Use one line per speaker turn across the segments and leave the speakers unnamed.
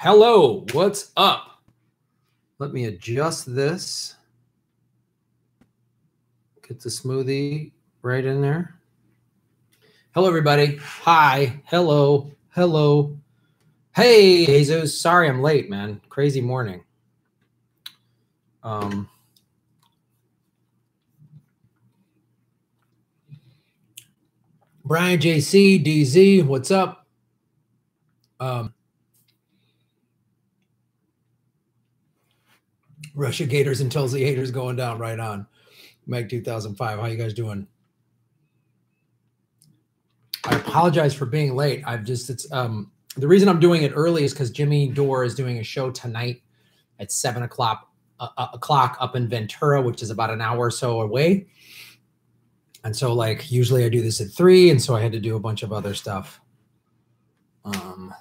Hello, what's up? Let me adjust this. Get the smoothie right in there. Hello, everybody. Hi. Hello. Hello. Hey, Jesus. Sorry I'm late, man. Crazy morning. Brian JC, DZ, what's up? Russia Gators and tells the haters going down right on. Meg 2005. How you guys doing? I apologize for being late. The reason I'm doing it early is because Jimmy Dore is doing a show tonight at 7 o'clock up in Ventura, which is about an hour or so away. And so like usually I do this at 3, and so I had to do a bunch of other stuff.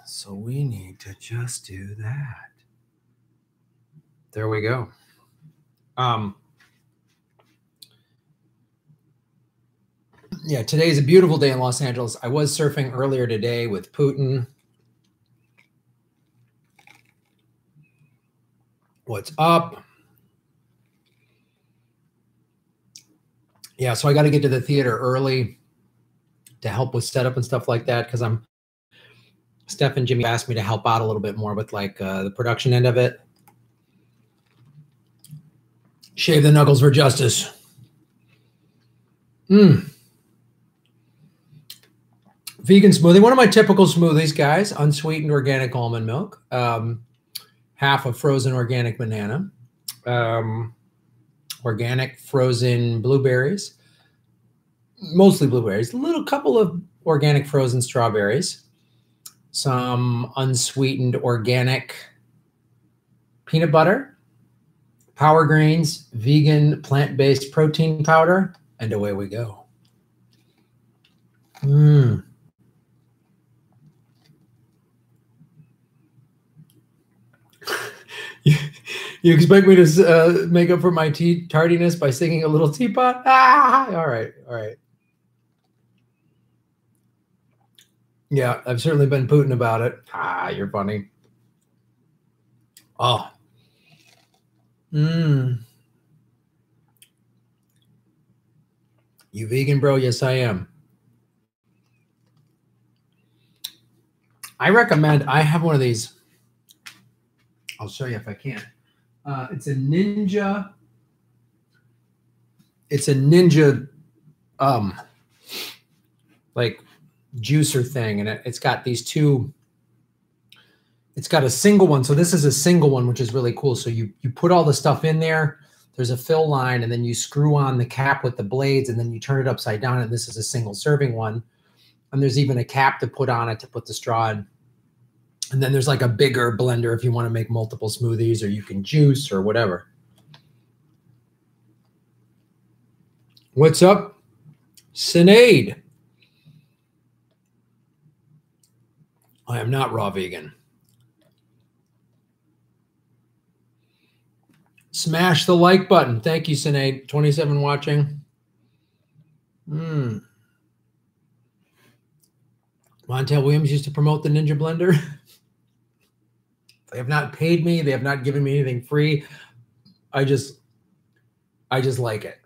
So we need to just do that. There we go. Yeah, today's a beautiful day in Los Angeles. I was surfing earlier today with Putin. What's up? Yeah, so I got to get to the theater early to help with setup and stuff like that because Steph and Jimmy asked me to help out a little bit more with like the production end of it. Shave the knuckles for justice. Vegan smoothie, one of my typical smoothies, guys. Unsweetened organic almond milk, half a frozen organic banana, organic frozen blueberries, mostly blueberries, a little couple of organic frozen strawberries, some unsweetened organic peanut butter, Power Grains, vegan plant-based protein powder, and away we go. You expect me to make up for my tardiness by singing a little teapot? Ah, all right. Yeah, I've certainly been Putin about it. Ah, you're funny. Oh. You vegan, bro? Yes, I am. I recommend, I have one of these. I'll show you if I can. It's a Ninja. It's a Ninja, like juicer thing, and it's got these two. It's got a single one, so this is a single one, which is really cool. So you put all the stuff in there. There's a fill line, and then you screw on the cap with the blades, and then you turn it upside down, and this is a single serving one. And there's even a cap to put on it to put the straw in. And then there's like a bigger blender if you want to make multiple smoothies, or you can juice or whatever. What's up, Sinead? I am not raw vegan. Smash the like button. Thank you, Sinead. 27 watching. Montel Williams used to promote the Ninja Blender. They have not paid me. They have not given me anything free. I just like it.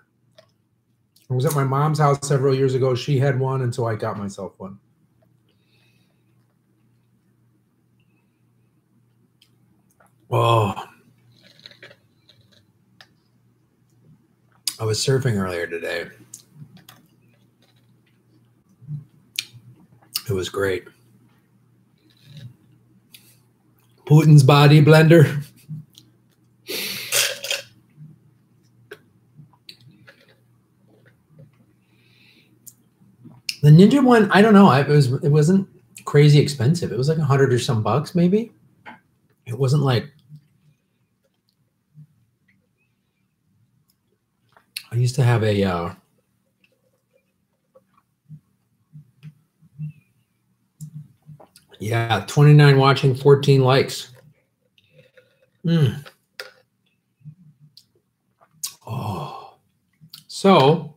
I was at my mom's house several years ago. She had one, and so I got myself one. Oh. I was surfing earlier today. It was great. Putin's body blender. The Ninja one, I don't know. It wasn't crazy expensive. It was like $100 or some bucks, maybe. It wasn't like. I used to have a. Yeah, 29 watching, 14 likes. Oh. So,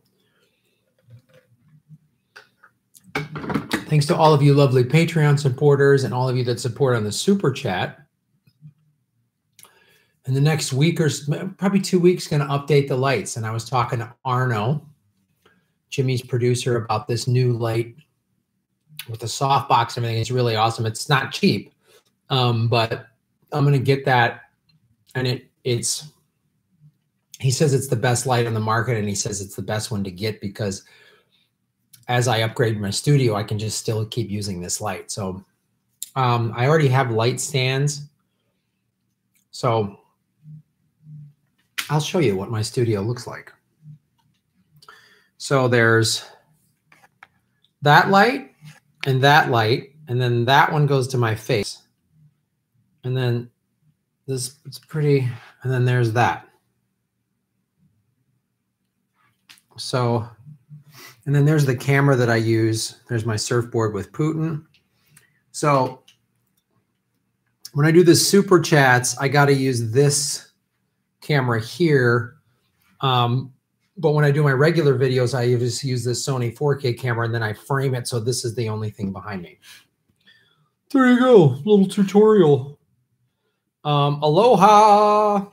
thanks to all of you lovely Patreon supporters and all of you that support on the Super Chat. in the next week or probably 2 weeks, going to update the lights. And I was talking to Arno, Jimmy's producer, about this new light with the softbox and everything. It's really awesome. It's not cheap, but I'm going to get that. And it's, he says it's the best light on the market, and he says it's the best one to get because as I upgrade my studio, I can just still keep using this light. So I already have light stands. So I'll show you what my studio looks like. So there's that light, and then that one goes to my face. And then this, it's pretty, and then there's that. So, and then there's the camera that I use. There's my surfboard with Putin. So when I do the super chats, I got to use this camera here. But when I do my regular videos, I just use this Sony 4K camera, and then I frame it. So this is the only thing behind me. There you go. Little tutorial. Aloha.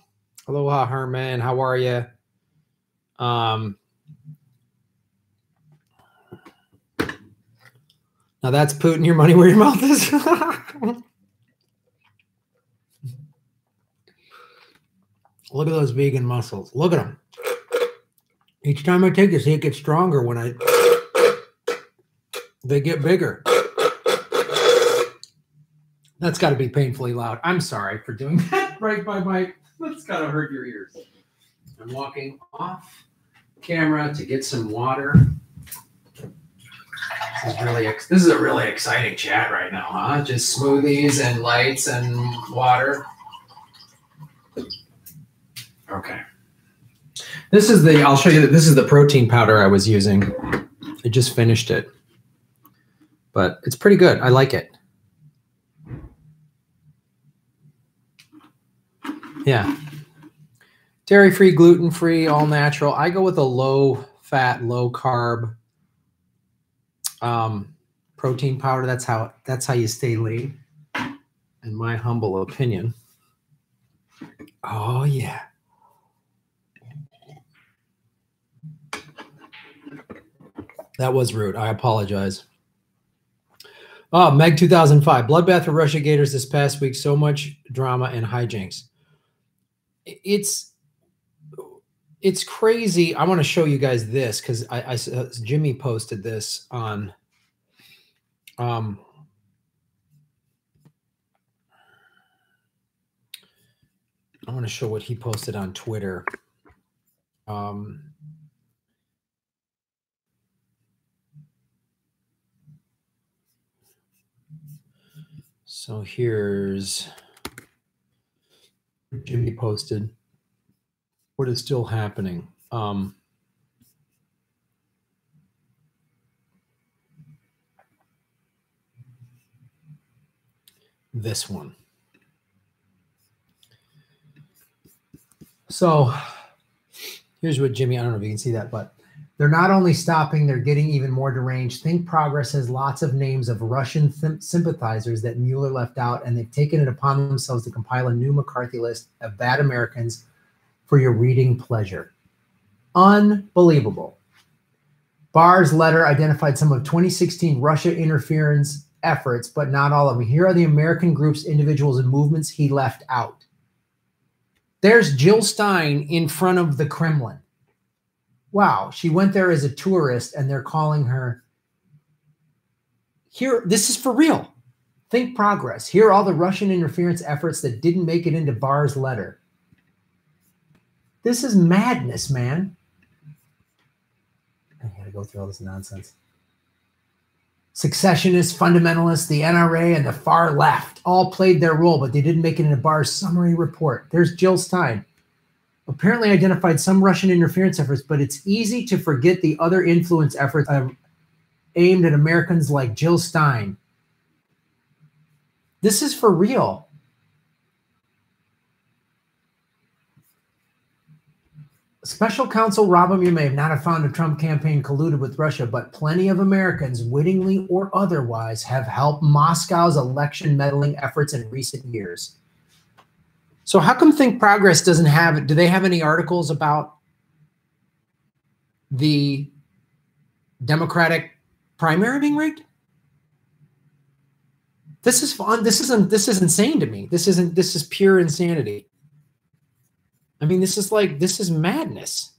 Aloha, Herman. How are you? Now that's putting your money where your mouth is. Look at those vegan muscles. Look at them. Each time I take this, it gets stronger when they get bigger. That's got to be painfully loud. I'm sorry for doing that right by my, that's got to hurt your ears. I'm walking off camera to get some water. This is a really exciting chat right now, huh? Just smoothies and lights and water. Okay. This is the, I'll show you that this is the protein powder I was using. I just finished it. But it's pretty good. I like it. Yeah. Dairy-free, gluten-free, all natural. I go with a low-fat, low-carb protein powder. That's how you stay lean, in my humble opinion. Oh, yeah. That was rude. I apologize. Oh, Meg 2005. Bloodbath for Russia Gators this past week. So much drama and hijinks. It's crazy. I want to show you guys this because Jimmy posted this on I want to show what he posted on Twitter. So here's Jimmy posted what is still happening. This one. So here's what Jimmy, I don't know if you can see that, but they're not only stopping, they're getting even more deranged. Think Progress has lots of names of Russian sympathizers that Mueller left out, and they've taken it upon themselves to compile a new McCarthy list of bad Americans for your reading pleasure. Unbelievable. Barr's letter identified some of 2016 Russia interference efforts, but not all of them. Here are the American groups, individuals, and movements he left out. There's Jill Stein in front of the Kremlin. Wow, she went there as a tourist, and they're calling her. Here, this is for real. Think Progress. Here are all the Russian interference efforts that didn't make it into Barr's letter. This is madness, man. I gotta go through all this nonsense. Secessionists, fundamentalists, the NRA, and the far left all played their role, but they didn't make it into Barr's summary report. There's Jill Stein. Apparently identified some Russian interference efforts, but it's easy to forget the other influence efforts aimed at Americans like Jill Stein. This is for real. Special counsel Rob Mueller may not have found a Trump campaign colluded with Russia, but plenty of Americans, wittingly or otherwise, have helped Moscow's election meddling efforts in recent years. So how come Think Progress doesn't have, do they have any articles about the Democratic primary being rigged? This is fun. This is insane to me. This is pure insanity. I mean, this is madness.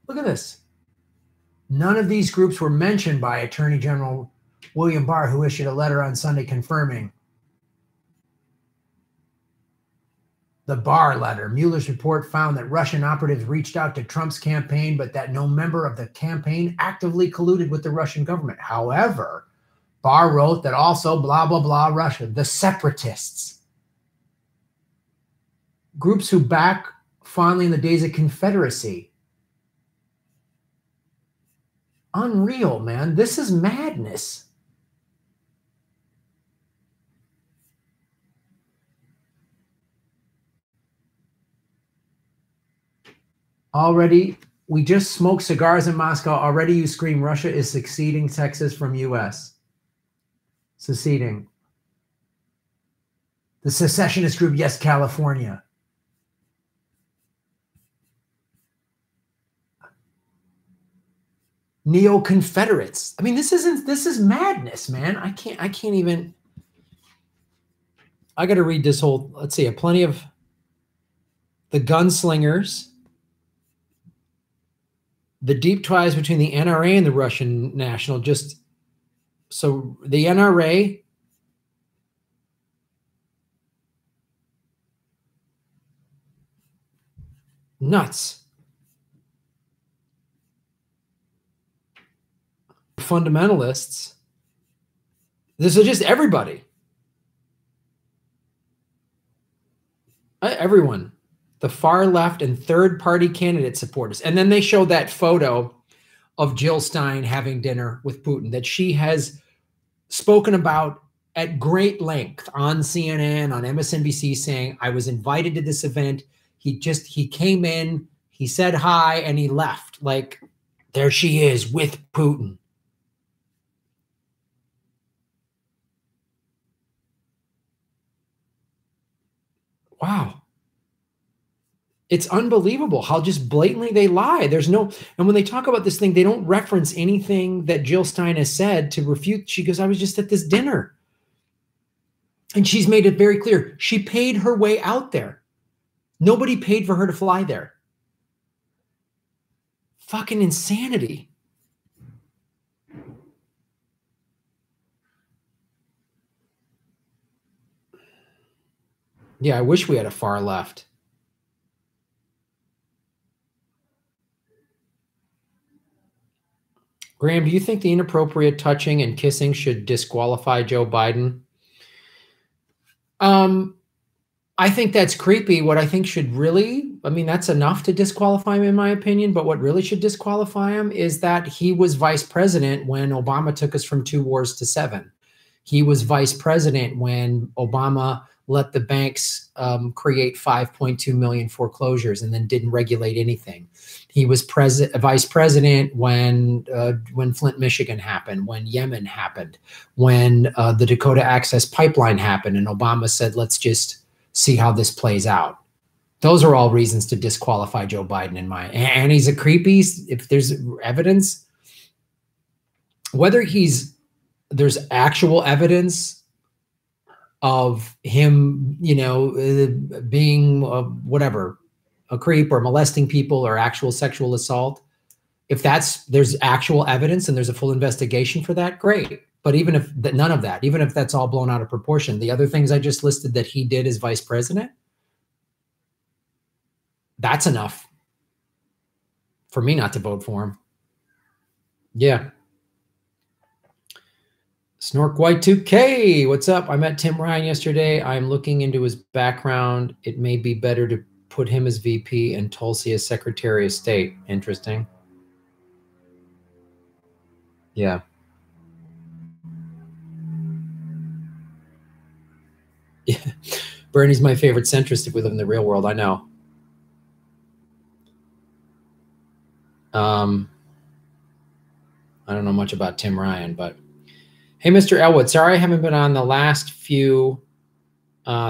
Look at this. None of these groups were mentioned by Attorney General William Barr, who issued a letter on Sunday confirming the Barr letter. Mueller's report found that Russian operatives reached out to Trump's campaign, but that no member of the campaign actively colluded with the Russian government. However, Barr wrote that also blah, blah, blah, Russia, the separatists, groups who back fondly in the days of Confederacy. Unreal, man. This is madness. Already, we just smoked cigars in Moscow. Already you scream Russia is seceding Texas from U.S. Seceding. The secessionist group, Yes, California. Neo-Confederates. I mean, this is madness, man. I can't even. I got to read this whole, let's see, plenty of the gunslingers, the deep ties between the NRA and the Russian National. So the NRA, nuts. Fundamentalists. This is just everybody. Everyone. The far left and third-party candidate supporters. And then they show that photo of Jill Stein having dinner with Putin that she has spoken about at great length on CNN, on MSNBC, saying, I was invited to this event. He came in, he said hi, and he left. Like, there she is with Putin. Wow. It's unbelievable how just blatantly they lie. There's no, and when they talk about this thing, they don't reference anything that Jill Stein has said to refute. She goes, I was just at this dinner. And she's made it very clear. She paid her way out there. Nobody paid for her to fly there. Fucking insanity. Yeah, I wish we had a far left. Graham, do you think the inappropriate touching and kissing should disqualify Joe Biden? I think that's creepy. What I think should really, I mean, that's enough to disqualify him in my opinion, but what really should disqualify him is that he was vice president when Obama took us from 2 wars to 7. He was vice president when Obama let the banks create 5.2 million foreclosures and then didn't regulate anything. He was vice president when Flint, Michigan happened, when Yemen happened, when the Dakota Access Pipeline happened, and Obama said, let's just see how this plays out. Those are all reasons to disqualify Joe Biden in my, and he's a creepy, if there's evidence, whether there's actual evidence of him, being whatever, a creep or molesting people or actual sexual assault. If there's actual evidence and there's a full investigation for that, great. But even if none of that, even if that's all blown out of proportion, the other things I just listed that he did as vice president, that's enough for me not to vote for him. Yeah. Snork White 2K, what's up? I met Tim Ryan yesterday. I'm looking into his background. It may be better to put him as VP and Tulsi as Secretary of State. Interesting. Yeah. Yeah. Bernie's my favorite centrist if we live in the real world. I know. I don't know much about Tim Ryan, but hey, Mr. Elwood, sorry I haven't been on the last few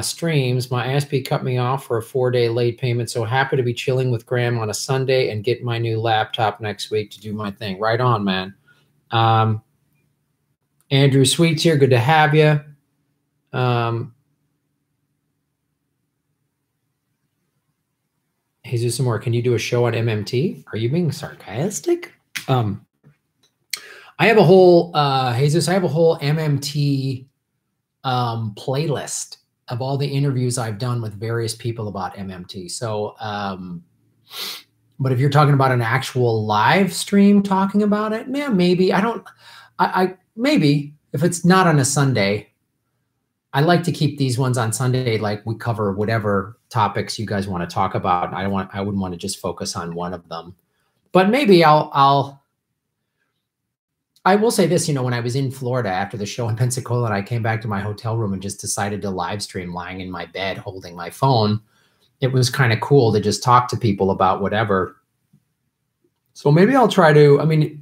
streams. My ISP cut me off for a 4-day late payment, so happy to be chilling with Graham on a Sunday and get my new laptop next week to do my thing. Right on, man. Andrew Sweets here. Good to have you. Jesus some more. Can you do a show on MMT? Are you being sarcastic? I have a whole Jesus. I have a whole MMT playlist of all the interviews I've done with various people about MMT. So, but if you're talking about an actual live stream talking about it, man, maybe maybe if it's not on a Sunday. I like to keep these ones on Sunday, like we cover whatever topics you guys want to talk about. I wouldn't want to just focus on one of them, but maybe I will say this, when I was in Florida after the show in Pensacola, and I came back to my hotel room and just decided to live stream lying in my bed, holding my phone. It was kind of cool to just talk to people about whatever. So maybe I'll try to,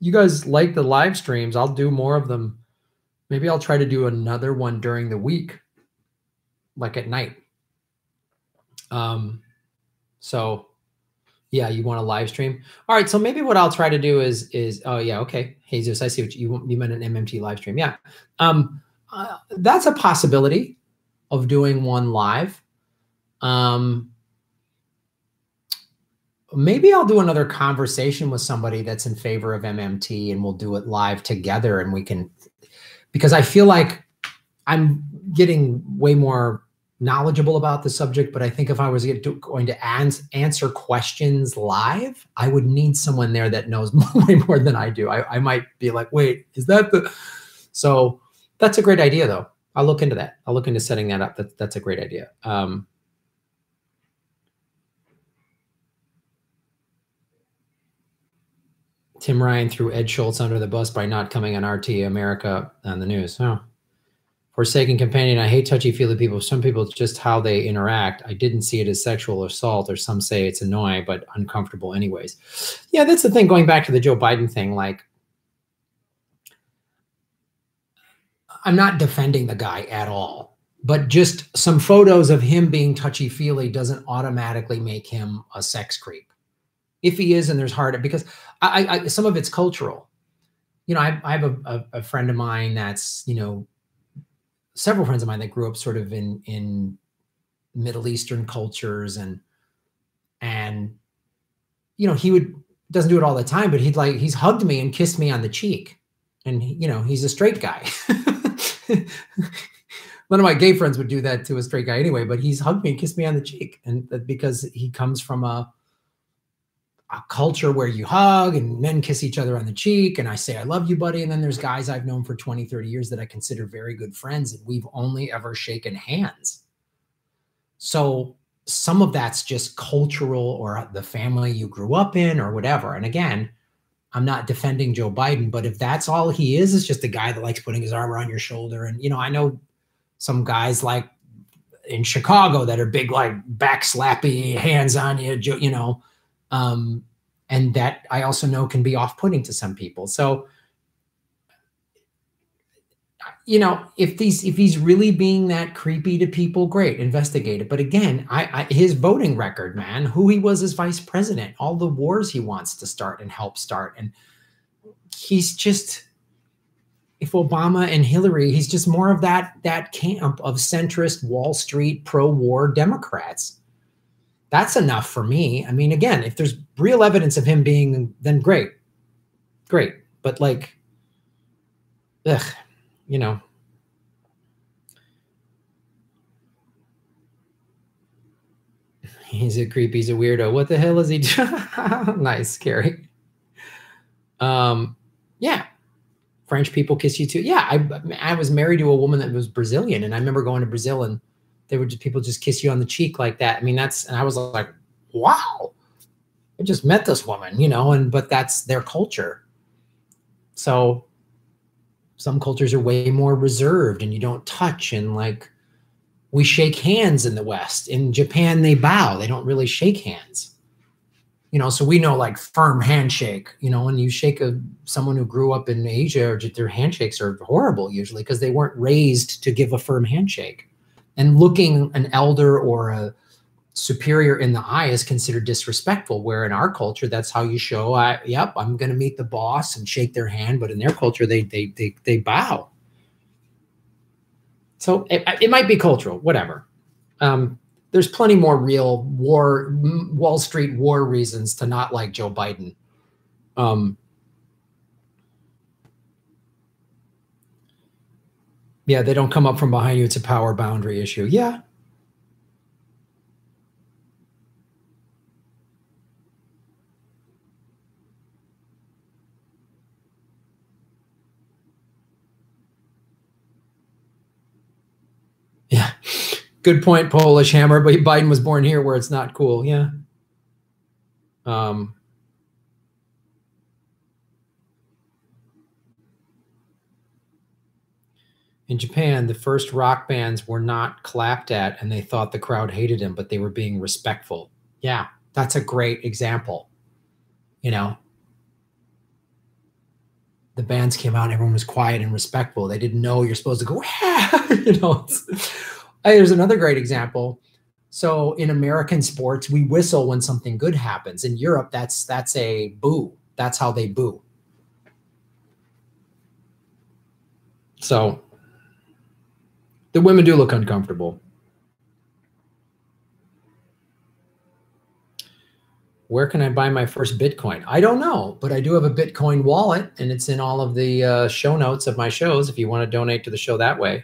you guys like the live streams. I'll do more of them. Maybe I'll try to do another one during the week, like at night. So yeah, you want to live stream? All right. So maybe what I'll try to do is oh yeah. Okay. Jesus, I see what you meant, an MMT live stream. Yeah. That's a possibility of doing one live. Maybe I'll do another conversation with somebody that's in favor of MMT, and we'll do it live together, and we can, because I feel like I'm getting way more knowledgeable about the subject, but I think if I was going to answer questions live, I would need someone there that knows way more than I do. I might be like, wait, is that the... So that's a great idea, though. I'll look into that. I'll look into setting that up. That's a great idea. Tim Ryan threw Ed Schultz under the bus by not coming on RT America on the news. Oh. Forsaken companion, I hate touchy-feely people. Some people, it's just how they interact. I didn't see it as sexual assault, or some say it's annoying, but uncomfortable anyways. Yeah, that's the thing, going back to the Joe Biden thing, like, I'm not defending the guy at all, but just some photos of him being touchy-feely doesn't automatically make him a sex creep. If he is, and there's hard, because some of it's cultural. I have a friend of mine that's, several friends of mine that grew up sort of in Middle Eastern cultures, and he doesn't do it all the time, but he's hugged me and kissed me on the cheek, and he's a straight guy. None of my gay friends would do that to a straight guy anyway, but he's hugged me and kissed me on the cheek, and because he comes from a culture where you hug and men kiss each other on the cheek, and I say, I love you, buddy. And then there's guys I've known for 20, 30 years that I consider very good friends, and we've only ever shaken hands. So some of that's just cultural, or the family you grew up in, or whatever. And again, I'm not defending Joe Biden, but if that's all he is just a guy that likes putting his arm around your shoulder. And, I know some guys like in Chicago that are big, like back slappy, hands on you, and that I also know can be off-putting to some people. So, if he's really being that creepy to people, great, investigate it. But again, his voting record, man, who he was as vice president, all the wars he wants to start and help start. And he's just, if Obama and Hillary, he's just more of that camp of centrist Wall Street pro-war Democrats. That's enough for me. Again, if there's real evidence of him being, then great. But like, he's a creep. He's a weirdo. What the hell is he doing? Nice, scary. Yeah. French people kiss you too. Yeah. I was married to a woman that was Brazilian, and I remember going to Brazil, and people just kiss you on the cheek like that. And I was like, wow, I just met this woman, but that's their culture. So some cultures are way more reserved, and you don't touch, and like, we shake hands in the West. In Japan, they bow. They don't really shake hands. So we know like firm handshake, when you shake someone who grew up in Asia, their handshakes are horrible usually because they weren't raised to give a firm handshake. And looking an elder or a superior in the eye is considered disrespectful, where in our culture, that's how you show, yep, I'm going to meet the boss and shake their hand. But in their culture, they bow. So it might be cultural, whatever. There's plenty more real Wall Street war reasons to not like Joe Biden. Yeah, they don't come up from behind you. It's a power boundary issue. Yeah. Yeah. Good point, Polish Hammer. But Biden was born here where it's not cool. Yeah. In Japan, the first rock bands were not clapped at and they thought the crowd hated him, but they were being respectful. Yeah, that's a great example. The bands came out and everyone was quiet and respectful. They didn't know you're supposed to go, There's another great example. So in American sports, we whistle when something good happens. In Europe, that's a boo. That's how they boo. So the women do look uncomfortable. Where can I buy my first Bitcoin? I don't know, but I do have a Bitcoin wallet, and it's in all of the show notes of my shows if you want to donate to the show that way.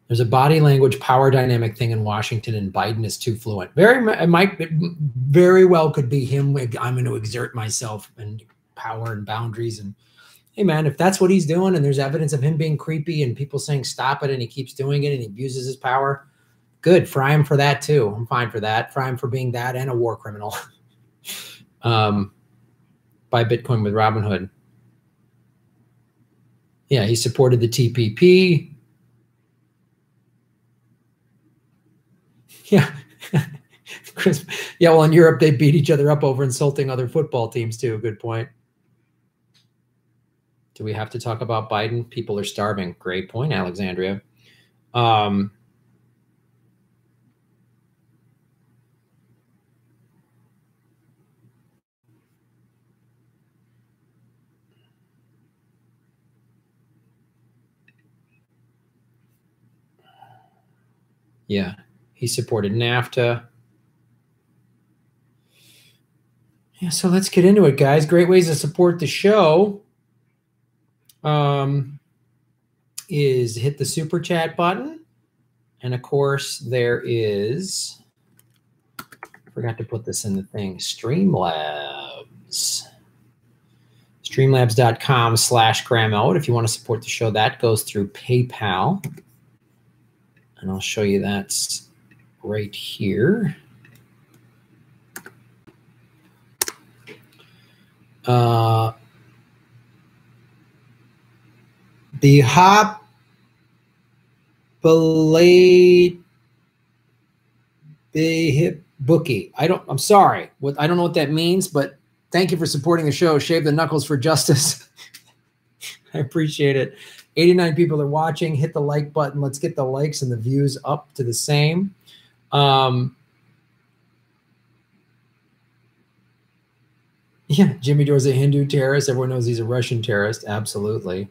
There's a body language power dynamic thing in Washington, and Biden is too fluent. It very well could be him. I'm going to exert myself and power and boundaries. And hey, man, if that's what he's doing, and there's evidence of him being creepy and people saying stop it, and he keeps doing it and he abuses his power, good. Fry him for that too. I'm fine for that. Fry him for being that and a war criminal. Buy Bitcoin with Robinhood. Yeah, he supported the TPP. Yeah. Chris, yeah, well, in Europe, they beat each other up over insulting other football teams, too. Good point. Do we have to talk about Biden? People are starving. Great point, Alexandria. Yeah, he supported NAFTA. Yeah, so let's get into it, guys. Great ways to support the show is hit the super chat button. And of course, there is, I forgot to put this in the thing, Streamlabs. Streamlabs.com/Graham-Elwood. If you want to support the show, that goes through PayPal. And I'll show you that's right here. The Hop Belate Hip Bookie. I'm sorry. I don't know what that means, but thank you for supporting the show. Shave the knuckles for justice. I appreciate it. 89 people are watching. Hit the like button. Let's get the likes and the views up to the same. Yeah, Jimmy Dore's a Hindu terrorist. Everyone knows he's a Russian terrorist. Absolutely.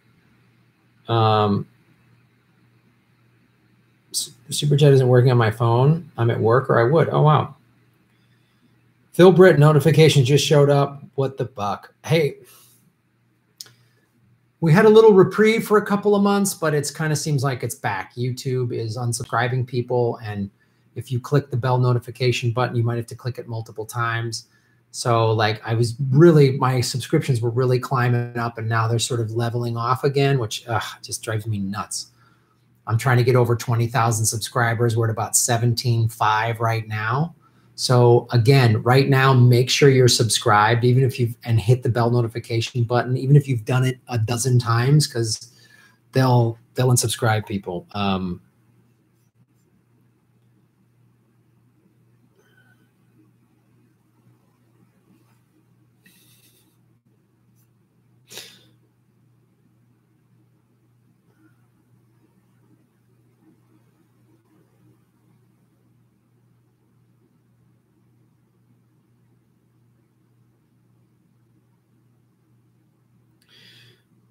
Super chat isn't working on my phone. I'm at work, or I would. Oh, wow. Phil Britt notification just showed up. What the buck? Hey, we had a little reprieve for a couple of months, but it's kind of seems like it's back. YouTube is unsubscribing people, and if you click the bell notification button, you might have to click it multiple times. So like my subscriptions were really climbing up, and now they're sort of leveling off again, which just drives me nuts. I'm trying to get over 20,000 subscribers. We're at about 17.5 right now. So again, right now, make sure you're subscribed, even if and hit the bell notification button, even if you've done it a dozen times, because they'll unsubscribe people.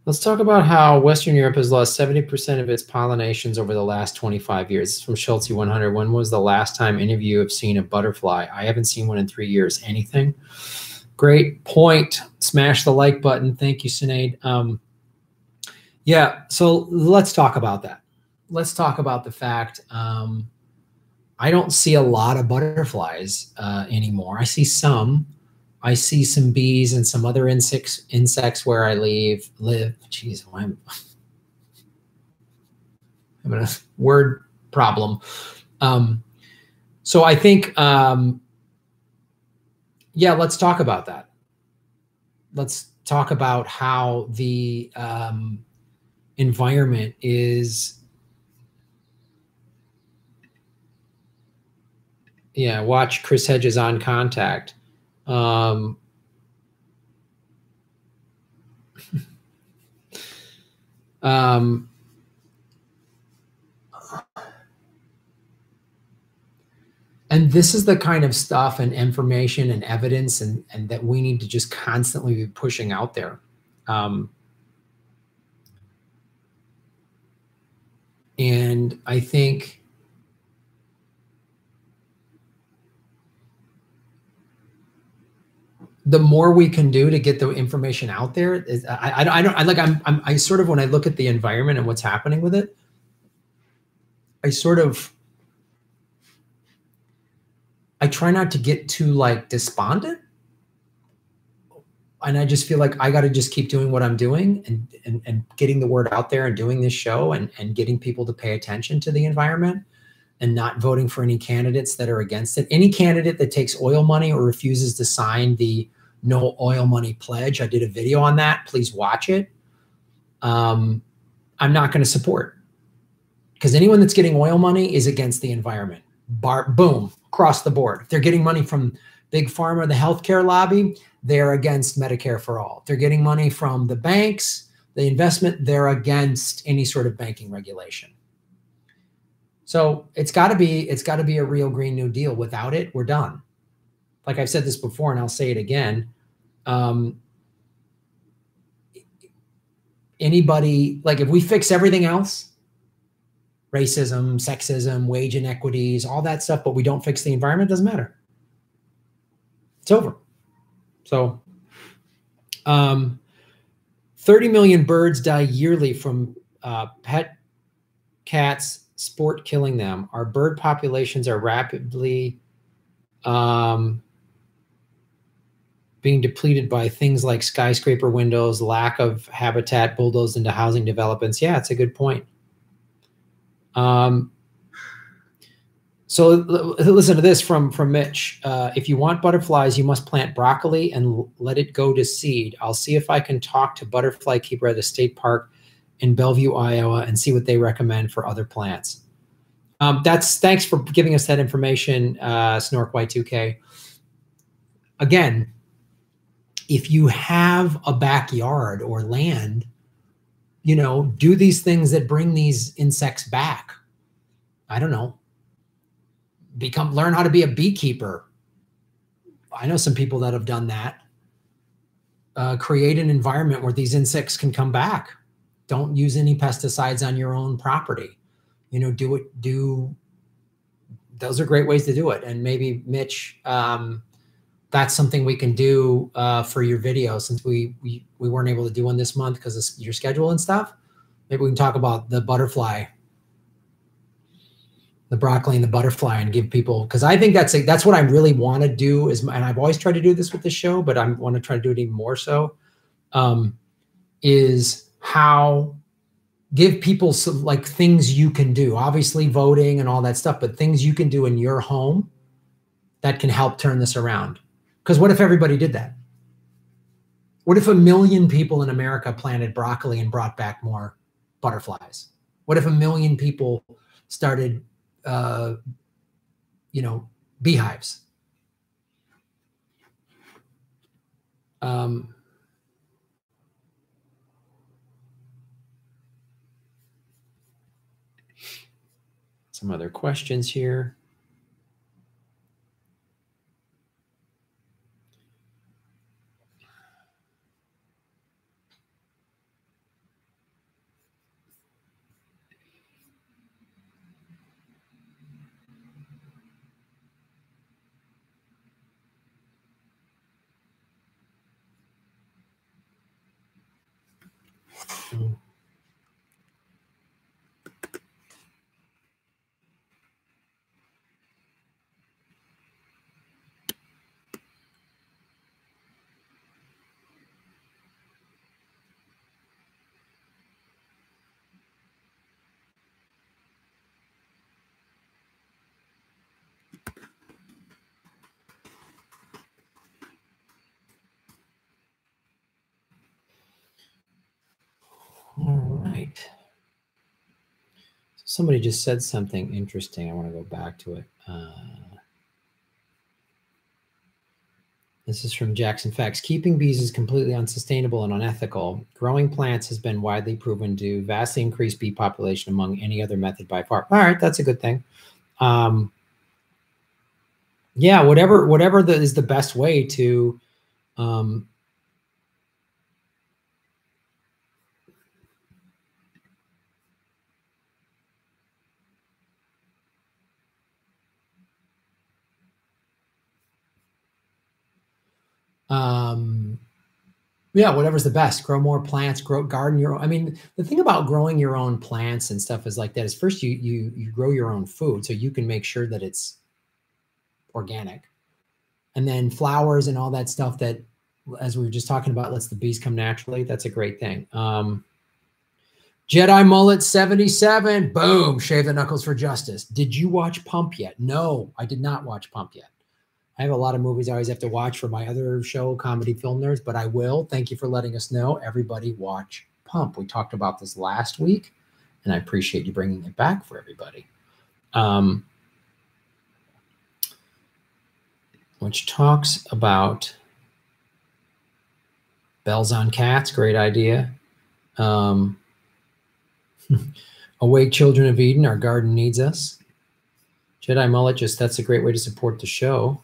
Let's talk about how Western Europe has lost 70% of its pollinations over the last 25 years. This is from Schultz 100. When was the last time any of you have seen a butterfly? I haven't seen one in 3 years. Anything? Great point. Smash the like button. Thank you, Sinead. Yeah, so let's talk about that. Let's talk about the fact I don't see a lot of butterflies anymore. I see some. I see some bees and some other insects where I live. Jeez, I'm having a word problem. So I think, yeah, let's talk about that. Let's talk about how the environment is. Yeah, watch Chris Hedges on Contact. And this is the kind of stuff and information and evidence and that we need to just constantly be pushing out there. And I think the more we can do to get the information out there is, I sort of, when I look at the environment and what's happening with it, I try not to get too like despondent. And I just feel like I got to just keep doing what I'm doing and getting the word out there and doing this show and getting people to pay attention to the environment and not voting for any candidates that are against it. Any candidate that takes oil money or refuses to sign the no oil money pledge, I did a video on that. Please watch it. I'm not going to support, because anyone that's getting oil money is against the environment. Boom, across the board. If they're getting money from Big Pharma, the healthcare lobby, they're against Medicare for all. If they're getting money from the banks, the investment, they're against any sort of banking regulation. So it's got to be a real Green New Deal. Without it, we're done. Like I've said this before, and I'll say it again. Anybody, like if we fix everything else, racism, sexism, wage inequities, all that stuff, but we don't fix the environment, doesn't matter. It's over. So 30 million birds die yearly from pet cats, sport killing them. Our bird populations are rapidly being depleted by things like skyscraper windows, lack of habitat bulldozed into housing developments. Yeah, it's a good point. So listen to this from Mitch. If you want butterflies, you must plant broccoli and let it go to seed. I'll see if I can talk to butterfly keeper at a state park in Bellevue, Iowa, and see what they recommend for other plants. Thanks for giving us that information, Snork Y2K. Again, if you have a backyard or land, you know, do these things that bring these insects back. I don't know. Learn how to be a beekeeper. I know some people that have done that. Create an environment where these insects can come back. Don't use any pesticides on your own property. You know, those are great ways to do it. And maybe Mitch, that's something we can do for your video, since we weren't able to do one this month because of your schedule and stuff. Maybe we can talk about the butterfly, the broccoli and the butterfly, and give people, because I think that's what I really want to do is, and I've always tried to do this with the show, but I want to try to do it even more so, is how give people some like things you can do, obviously voting and all that stuff, but things you can do in your home that can help turn this around. Because what if everybody did that? What if 1 million people in America planted broccoli and brought back more butterflies? What if 1 million people started, beehives? Some other questions here. All right. Somebody just said something interesting. I want to go back to it. This is from Jackson Facts. Keeping bees is completely unsustainable and unethical. Growing plants has been widely proven to vastly increase bee population among any other method by far. All right, that's a good thing. Yeah, whatever is the best way to yeah, whatever's the best. Grow more plants, garden your own. I mean, the thing about growing your own plants and stuff is like that is first you grow your own food so you can make sure that it's organic. And then flowers and all that stuff that, as we were just talking about, lets the bees come naturally. That's a great thing. Jedi Mullet 77. Boom. Shave the knuckles for justice. Did you watch Pump yet? No, I did not watch Pump yet. I have a lot of movies I always have to watch for my other show, Comedy Film Nerds, but I will. Thank you for letting us know. Everybody watch Pump. We talked about this last week, and I appreciate you bringing it back for everybody. Which talks about bells on cats. Great idea. Awake Children of Eden. Our garden needs us. Jedi Mullet, that's a great way to support the show.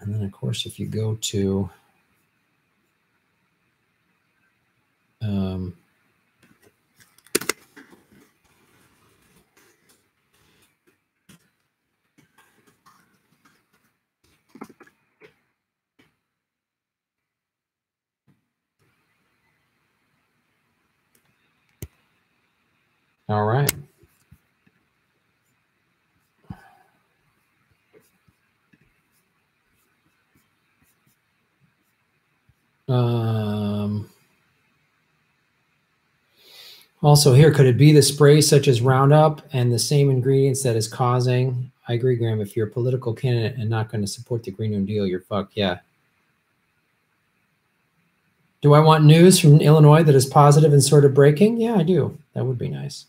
And then, of course, if you go to all right. Also here, could it be the spray such as Roundup and the same ingredients that is causing? I agree, Graham. If you're a political candidate and not going to support the Green New Deal, you're fucked. Yeah. Do I want news from Illinois that is positive and sort of breaking? Yeah, I do. That would be nice.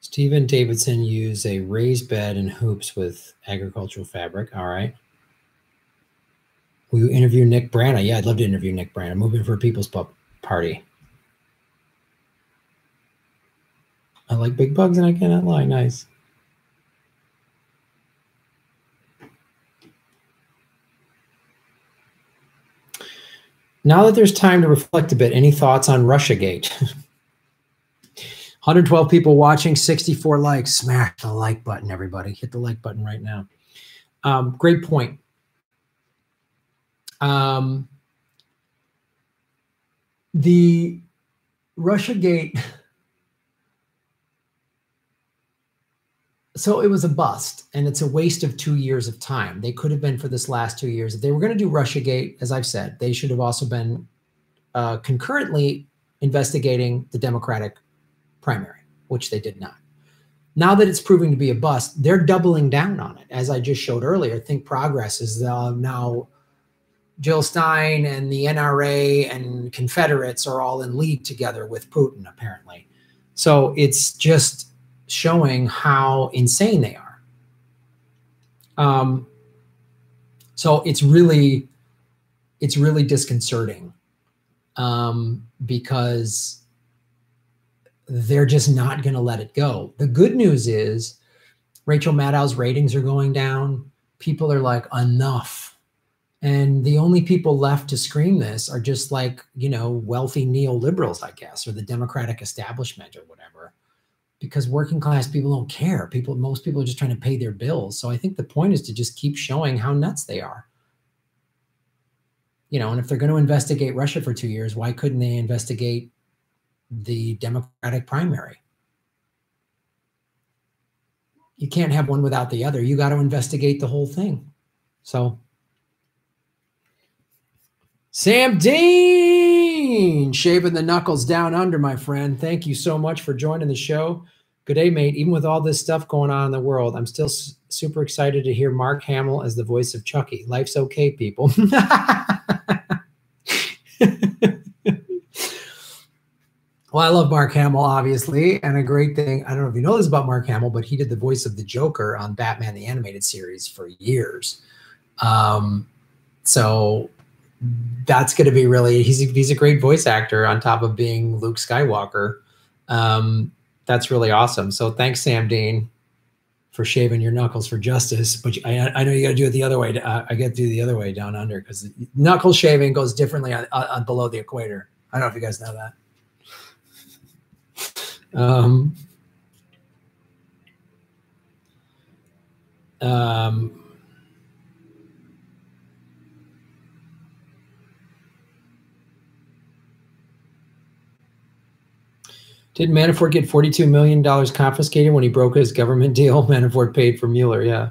Stephen Davidson used a raised bed and hoops with agricultural fabric. All right. Will you interview Nick Brana? Yeah, I'd love to interview Nick Brana. Moving for a People's Party. I like big bugs and I cannot lie. Nice. Now that there's time to reflect a bit, any thoughts on Russiagate? 112 people watching, 64 likes. Smash the like button, everybody. Hit the like button right now. Great point. The Russiagate, so it was a bust, and it's a waste of 2 years of time. They could have been for this last 2 years. If they were going to do Russiagate, as I've said, they should have also been concurrently investigating the Democratic primary, which they did not. Now that it's proving to be a bust, they're doubling down on it. As I just showed earlier, Think Progress is now Jill Stein and the NRA and Confederates are all in league together with Putin, apparently. So it's just showing how insane they are. So it's really disconcerting because they're just not going to let it go. The good news is Rachel Maddow's ratings are going down. People are like, enough. And the only people left to scream this are just like, wealthy neoliberals, I guess, or the Democratic establishment or whatever, because working class people don't care. Most people are just trying to pay their bills. So I think the point is to just keep showing how nuts they are. And if they're going to investigate Russia for 2 years, why couldn't they investigate the Democratic primary? You can't have one without the other. You got to investigate the whole thing. So Sam Dean, shaving the knuckles down under, my friend. Thank you so much for joining the show. Good day, mate. Even with all this stuff going on in the world, I'm still super excited to hear Mark Hamill as the voice of Chucky. Life's okay, people. Well, I love Mark Hamill, obviously, and a great thing. I don't know if you know this about Mark Hamill, but he did the voice of the Joker on Batman the Animated Series for years. So that's going to be really, he's a great voice actor on top of being Luke Skywalker. That's really awesome. So thanks, Sam Dean, for shaving your knuckles for justice. But I know you got to do it the other way. I get to do the other way down under, because knuckle shaving goes differently on below the equator. I don't know if you guys know that. Did Manafort get $42 million confiscated when he broke his government deal? Manafort paid for Mueller, yeah.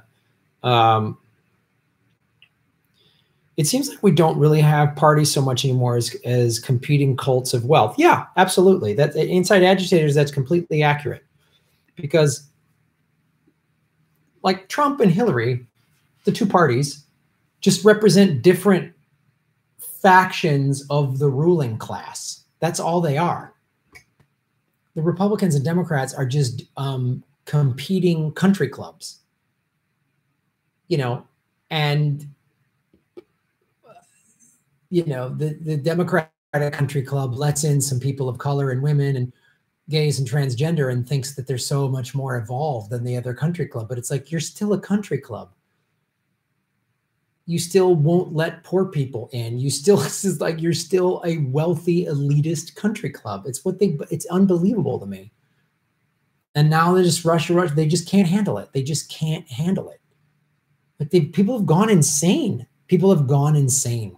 It seems like we don't really have parties so much anymore as competing cults of wealth. Yeah, absolutely. That Inside Agitators, that's completely accurate. Because like Trump and Hillary, the two parties, just represent different factions of the ruling class. That's all they are. The Republicans and Democrats are just competing country clubs, and the Democratic country club lets in some people of color and women and gays and transgender and thinks that they're so much more evolved than the other country club. But it's like, you're still a country club. You still won't let poor people in. You're still a wealthy elitist country club. It's unbelievable to me. And now they just rush. They just can't handle it. They just can't handle it. But people have gone insane. People have gone insane.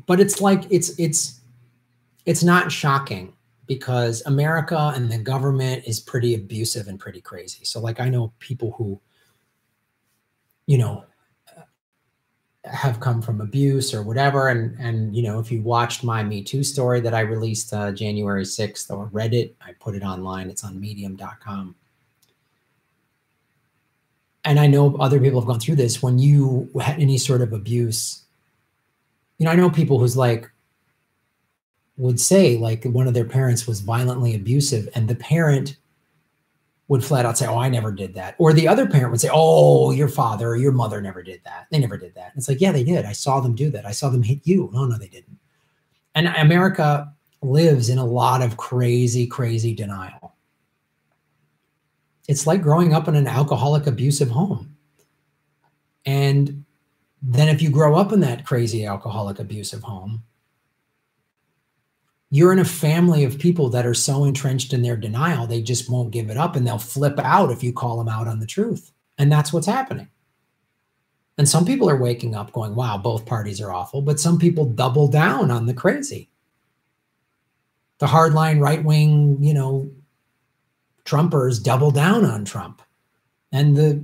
But it's like, it's not shocking, because America and the government is pretty abusive and pretty crazy. So like, I know people who, have come from abuse or whatever. And if you watched my Me Too story that I released January 6th, or read it, I put it online. It's on medium.com. And I know other people have gone through this. When you had any sort of abuse, I know people who's like, would say like one of their parents was violently abusive, and the parent would flat out say, oh, I never did that. Or the other parent would say, oh, your father or your mother never did that. They never did that. It's like, yeah, they did. I saw them do that. I saw them hit you. No, they didn't. And America lives in a lot of crazy, crazy denial. It's like growing up in an alcoholic, abusive home. And then if you grow up in that crazy alcoholic, abusive home, you're in a family of people that are so entrenched in their denial, they just won't give it up, and they'll flip out if you call them out on the truth. And that's what's happening. And some people are waking up going, wow, both parties are awful. But some people double down on the crazy. The hardline right-wing, you know, Trumpers double down on Trump. And the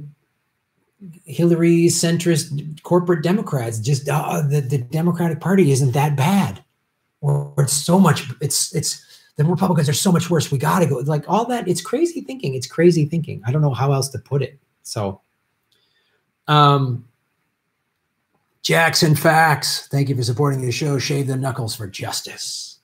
Hillary centrist corporate Democrats just, the Democratic Party isn't that bad. Or it's so much, it's the Republicans are so much worse. We got to go. Like all that. It's crazy thinking. It's crazy thinking. I don't know how else to put it. So, Jackson Facts, thank you for supporting the show. Shave the knuckles for justice.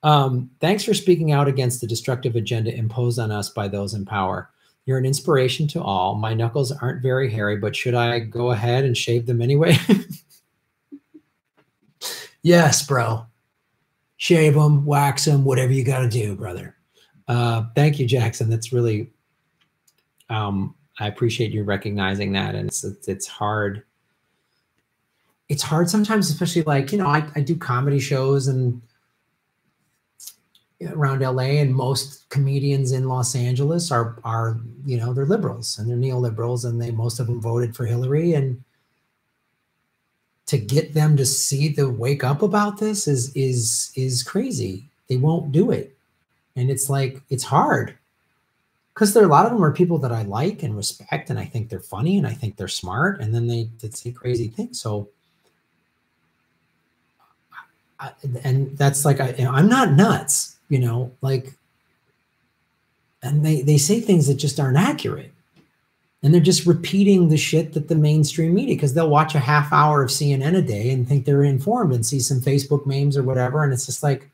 Thanks for speaking out against the destructive agenda imposed on us by those in power. You're an inspiration to all. My knuckles aren't very hairy, but should I go ahead and shave them anyway? Yes, bro. Shave them, wax them, whatever you got to do, brother. Thank you, Jackson. That's really, I appreciate you recognizing that. And it's hard. It's hard sometimes, especially like, you know, I do comedy shows and around LA, and most comedians in Los Angeles are, you know, they're liberals and they're neoliberals, and most of them voted for Hillary. And to get them to see the wake up about this is crazy. They won't do it. And it's like, it's hard because a lot of them are people that I like and respect, and I think they're funny and I think they're smart, and then they say crazy things. So, and that's like, I'm not nuts, you know, like, and they say things that just aren't accurate. And they're just repeating the shit that the mainstream media, because they'll watch a half hour of CNN a day and think they're informed and see some Facebook memes or whatever. And it's just like,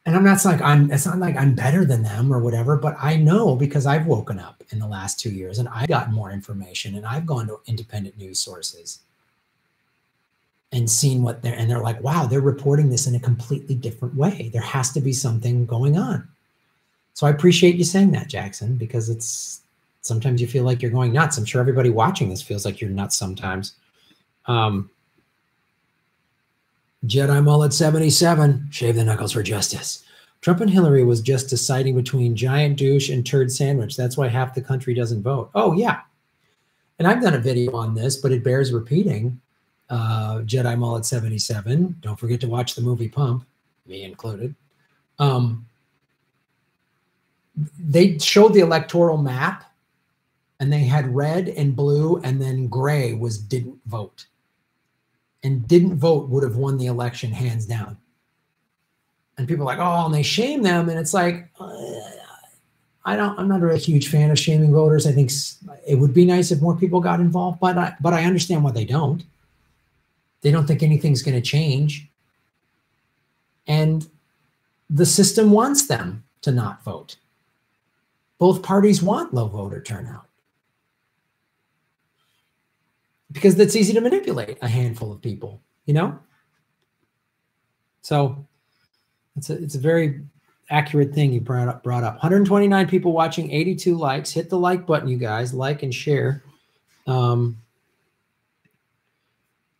and it's not like I'm better than them or whatever, but I know because I've woken up in the last 2 years and I've got more information and I've gone to independent news sources and seen and they're like, wow, they're reporting this in a completely different way. There has to be something going on. So I appreciate you saying that, Jackson, because it's sometimes you feel like you're going nuts. I'm sure everybody watching this feels like you're nuts sometimes. Jedi Mullet 77, shave the knuckles for justice. Trump and Hillary was just deciding between giant douche and turd sandwich. That's why half the country doesn't vote. Oh, yeah. And I've done a video on this, but it bears repeating. Jedi Mullet 77. Don't forget to watch the movie Pump, me included. They showed the electoral map, and they had red and blue, and then gray was didn't vote. And didn't vote would have won the election hands down. And people are like, oh, and they shame them. And it's like, I'm not a huge fan of shaming voters. I think it would be nice if more people got involved, but I understand why they don't. They don't think anything's going to change. And the system wants them to not vote. Both parties want low voter turnout because it's easy to manipulate a handful of people, you know? So it's a very accurate thing you brought up. 129 people watching, 82 likes. Hit the like button, you guys. Like and share.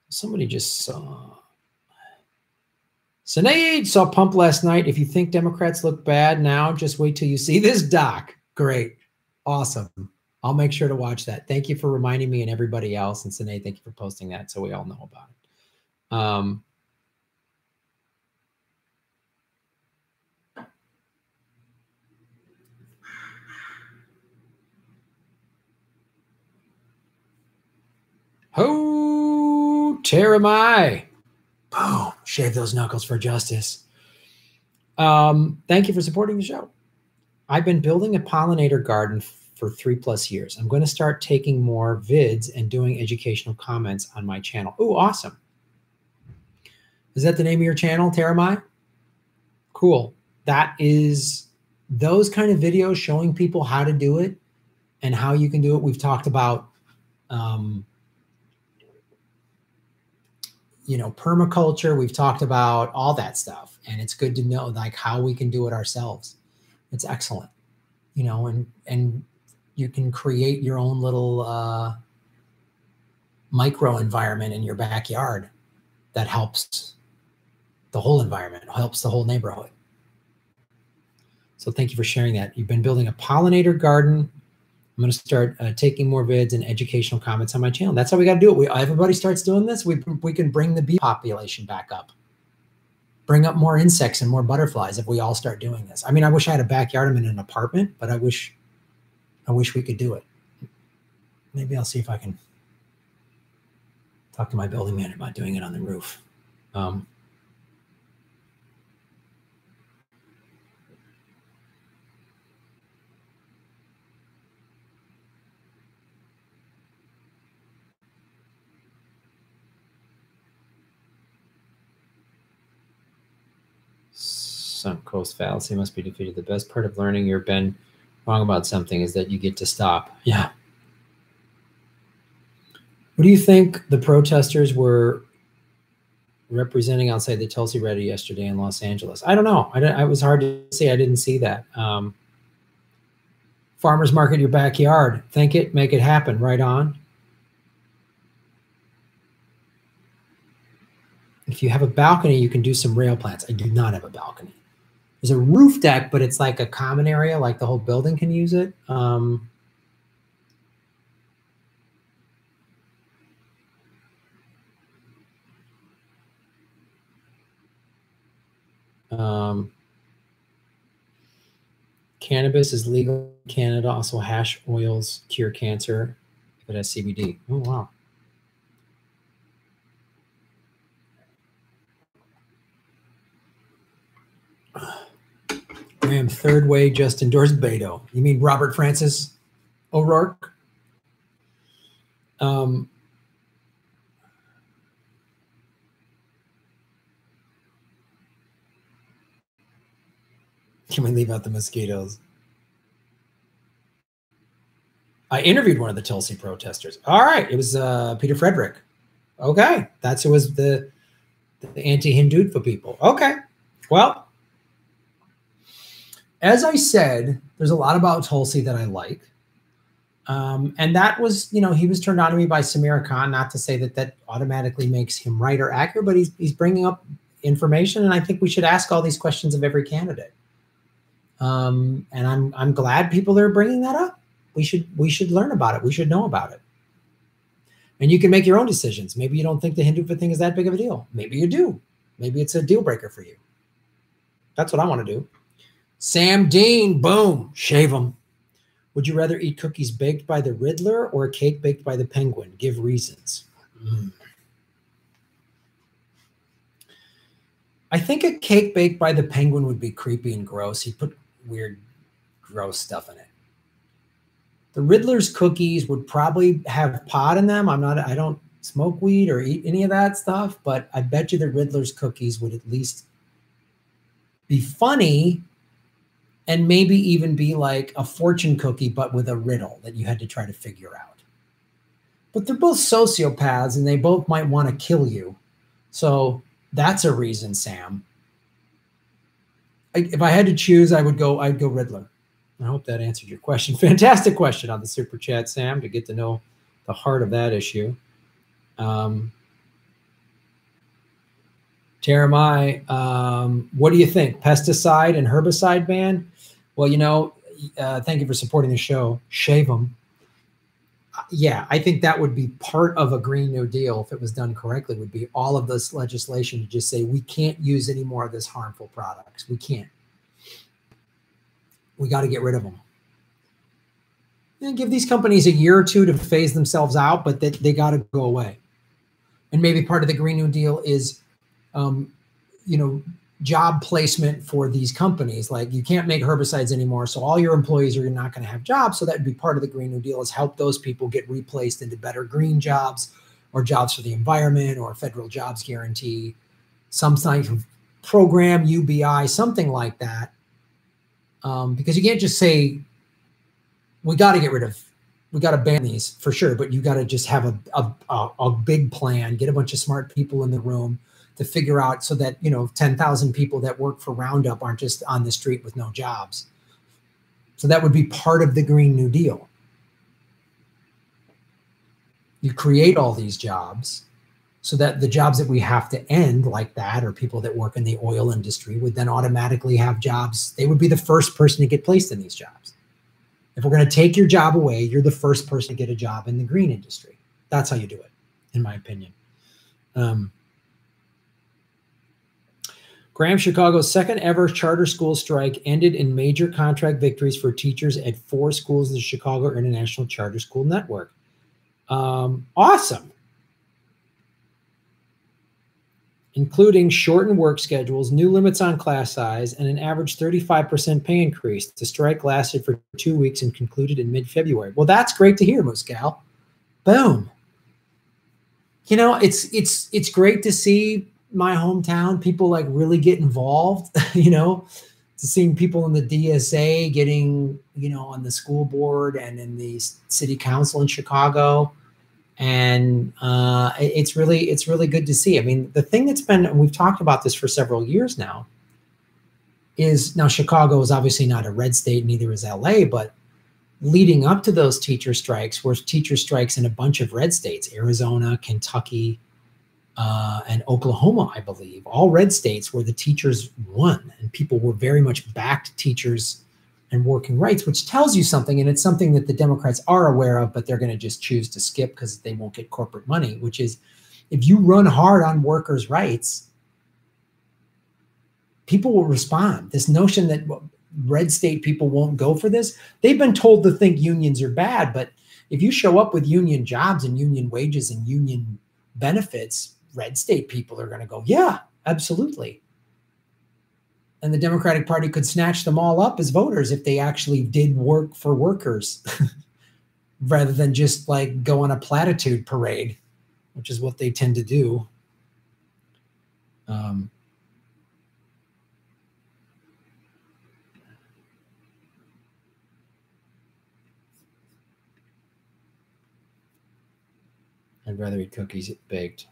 Somebody just saw. Sinead saw Pump last night. If you think Democrats look bad now, just wait till you see this doc. Great. Awesome. I'll make sure to watch that. Thank you for reminding me and everybody else. And Sinead, thank you for posting that so we all know about it. Ho, Teramai. Boom. Shave those knuckles for justice. Thank you for supporting the show. I've been building a pollinator garden for 3+ years. I'm going to start taking more vids and doing educational comments on my channel. Oh, awesome. Is that the name of your channel, Teramai? Cool. That is those kind of videos showing people how to do it and how you can do it. We've talked about, you know, permaculture. We've talked about all that stuff. And it's good to know like how we can do it ourselves. It's excellent, you know, and you can create your own little micro environment in your backyard that helps the whole environment, helps the whole neighborhood. So thank you for sharing that. You've been building a pollinator garden I'm going to start taking more vids and educational comments on my channel. That's how we got to do it. Everybody starts doing this. We can bring the bee population back up. Bring up more insects and more butterflies if we all start doing this. I mean, I wish I had a backyard. I'm in an apartment, but I wish we could do it. Maybe I'll see if I can talk to my building manager about doing it on the roof. Sunk coast fallacy must be defeated. The best part of learning you've been wrong about something is that you get to stop. Yeah. What do you think the protesters were representing outside the Tulsi Rally yesterday in Los Angeles? I don't know. I was hard to see. I didn't see that. Farmers market your backyard. Think it, make it happen. Right on. If you have a balcony, you can do some rail plants. I do not have a balcony. There's a roof deck, but it's like a common area, like the whole building can use it. Cannabis is legal in Canada. Also, hash oils cure cancer if it has CBD. Oh, wow. Graham, third way just endorsed Beto. You mean Robert Francis O'Rourke? Can we leave out the mosquitoes? I interviewed one of the Tulsi protesters. All right. It was Peter Frederick. Okay. That's who was the anti-Hindutva people. Okay. Well, as I said, there's a lot about Tulsi that I like. And that was, he was turned on to me by Samira Khan, not to say that automatically makes him right or accurate, but he's bringing up information. And I think we should ask all these questions of every candidate. And I'm glad people are bringing that up. We should learn about it. We should know about it. And you can make your own decisions. Maybe you don't think the Hindutva thing is that big of a deal. Maybe you do. Maybe it's a deal breaker for you. That's what I want to do. Sam Dean, boom, shave them. Would you rather eat cookies baked by the Riddler or a cake baked by the Penguin? Give reasons. I think a cake baked by the Penguin would be creepy and gross. He'd put weird, gross stuff in it. The Riddler's cookies would probably have pot in them. I don't smoke weed or eat any of that stuff, but I bet you the Riddler's cookies would at least be funny and maybe even be like a fortune cookie, but with a riddle that you had to try to figure out. But they're both sociopaths and they both might want to kill you. So that's a reason, Sam. If I had to choose, I'd go Riddler. I hope that answered your question. Fantastic question on the Super Chat, Sam, to get to know the heart of that issue. Jeremiah, what do you think? Pesticide and herbicide ban? Well, thank you for supporting the show. Shave them. Yeah, I think that would be part of a Green New Deal if it was done correctly, would be all of this legislation to just say we can't use any more of this harmful products. We can't. We got to get rid of them. And give these companies a year or two to phase themselves out, but they got to go away. And maybe part of the Green New Deal is, job placement for these companies. Like you can't make herbicides anymore, so all your employees are not going to have jobs. So that would be part of the Green New Deal, is help those people get replaced into better green jobs or jobs for the environment or federal jobs guarantee, some type of program, UBI, something like that. Because you can't just say, we got to ban these for sure, but you got to just have a big plan, get a bunch of smart people in the room to figure out so that, 10,000 people that work for Roundup aren't just on the street with no jobs. So that would be part of the Green New Deal. You create all these jobs so that the jobs that we have to end like that, or people that work in the oil industry, would then automatically have jobs. They would be the first person to get placed in these jobs. If we're going to take your job away, you're the first person to get a job in the green industry. That's how you do it, in my opinion. Graham, Chicago's second ever charter school strike ended in major contract victories for teachers at 4 schools in the Chicago International Charter School Network. Awesome. Including shortened work schedules, new limits on class size, and an average 35% pay increase. The strike lasted for 2 weeks and concluded in mid-February. Well, that's great to hear, Moose Gal. Boom. You know, it's great to see my hometown people like really get involved, you know, to seeing people in the DSA getting, you know, on the school board and in the city council in Chicago. And it's really good to see. I mean, the thing that's been, and we've talked about this for several years now, is now Chicago is obviously not a red state, neither is LA, but leading up to those teacher strikes were teacher strikes in a bunch of red states, Arizona, Kentucky, and Oklahoma, I believe, all red states where the teachers won and people were very much backed teachers and working rights, which tells you something. And it's something that the Democrats are aware of, but they're going to just choose to skip because they won't get corporate money, which is if you run hard on workers' rights, people will respond. This notion that red state people won't go for this, they've been told to think unions are bad. But if you show up with union jobs and union wages and union benefits, red state people are going to go, yeah, absolutely. And the Democratic Party could snatch them all up as voters if they actually did work for workers rather than just like go on a platitude parade, which is what they tend to do. I'd rather eat cookies baked.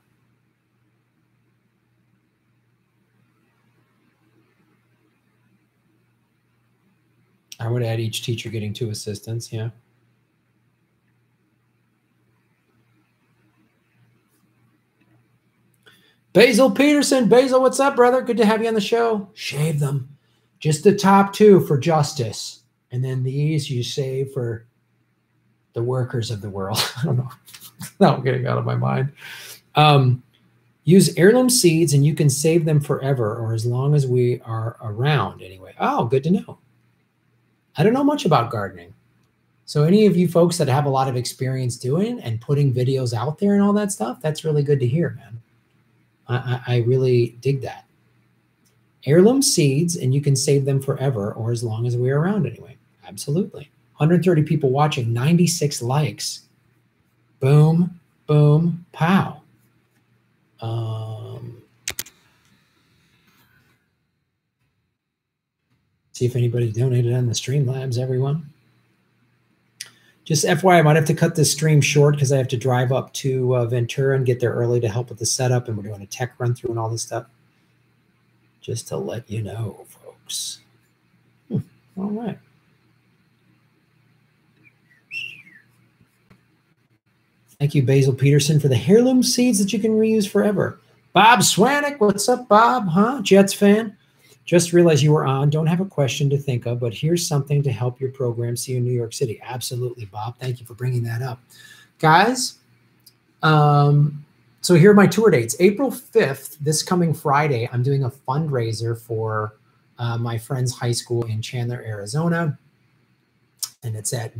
I would add each teacher getting 2 assistants, yeah. Basil Peterson. Basil, what's up, brother? Good to have you on the show. Shave them. Just the top 2 for justice. And then these you save for the workers of the world. I don't know. Now I'm getting out of my mind. Use heirloom seeds and you can save them forever or as long as we are around anyway. Oh, good to know. I don't know much about gardening. So any of you folks that have a lot of experience doing and putting videos out there and all that stuff, that's really good to hear, man. I really dig that. Heirloom seeds, and you can save them forever or as long as we're around anyway. Absolutely. 130 people watching, 96 likes. Boom, boom, pow. See if anybody donated on the Streamlabs, everyone. Just FYI, I might have to cut this stream short because I have to drive up to Ventura and get there early to help with the setup, and we're doing a tech run through and all this stuff. Just to let you know, folks. All right. Thank you, Basil Peterson, for the heirloom seeds that you can reuse forever. Bob Swanick, what's up, Bob? Huh? Jets fan? Just realized you were on. Don't have a question to think of, but here's something to help your program. See you in New York City. Absolutely, Bob. Thank you for bringing that up. Guys, so here are my tour dates. April 5th, this coming Friday, I'm doing a fundraiser for my friend's high school in Chandler, Arizona. And it's a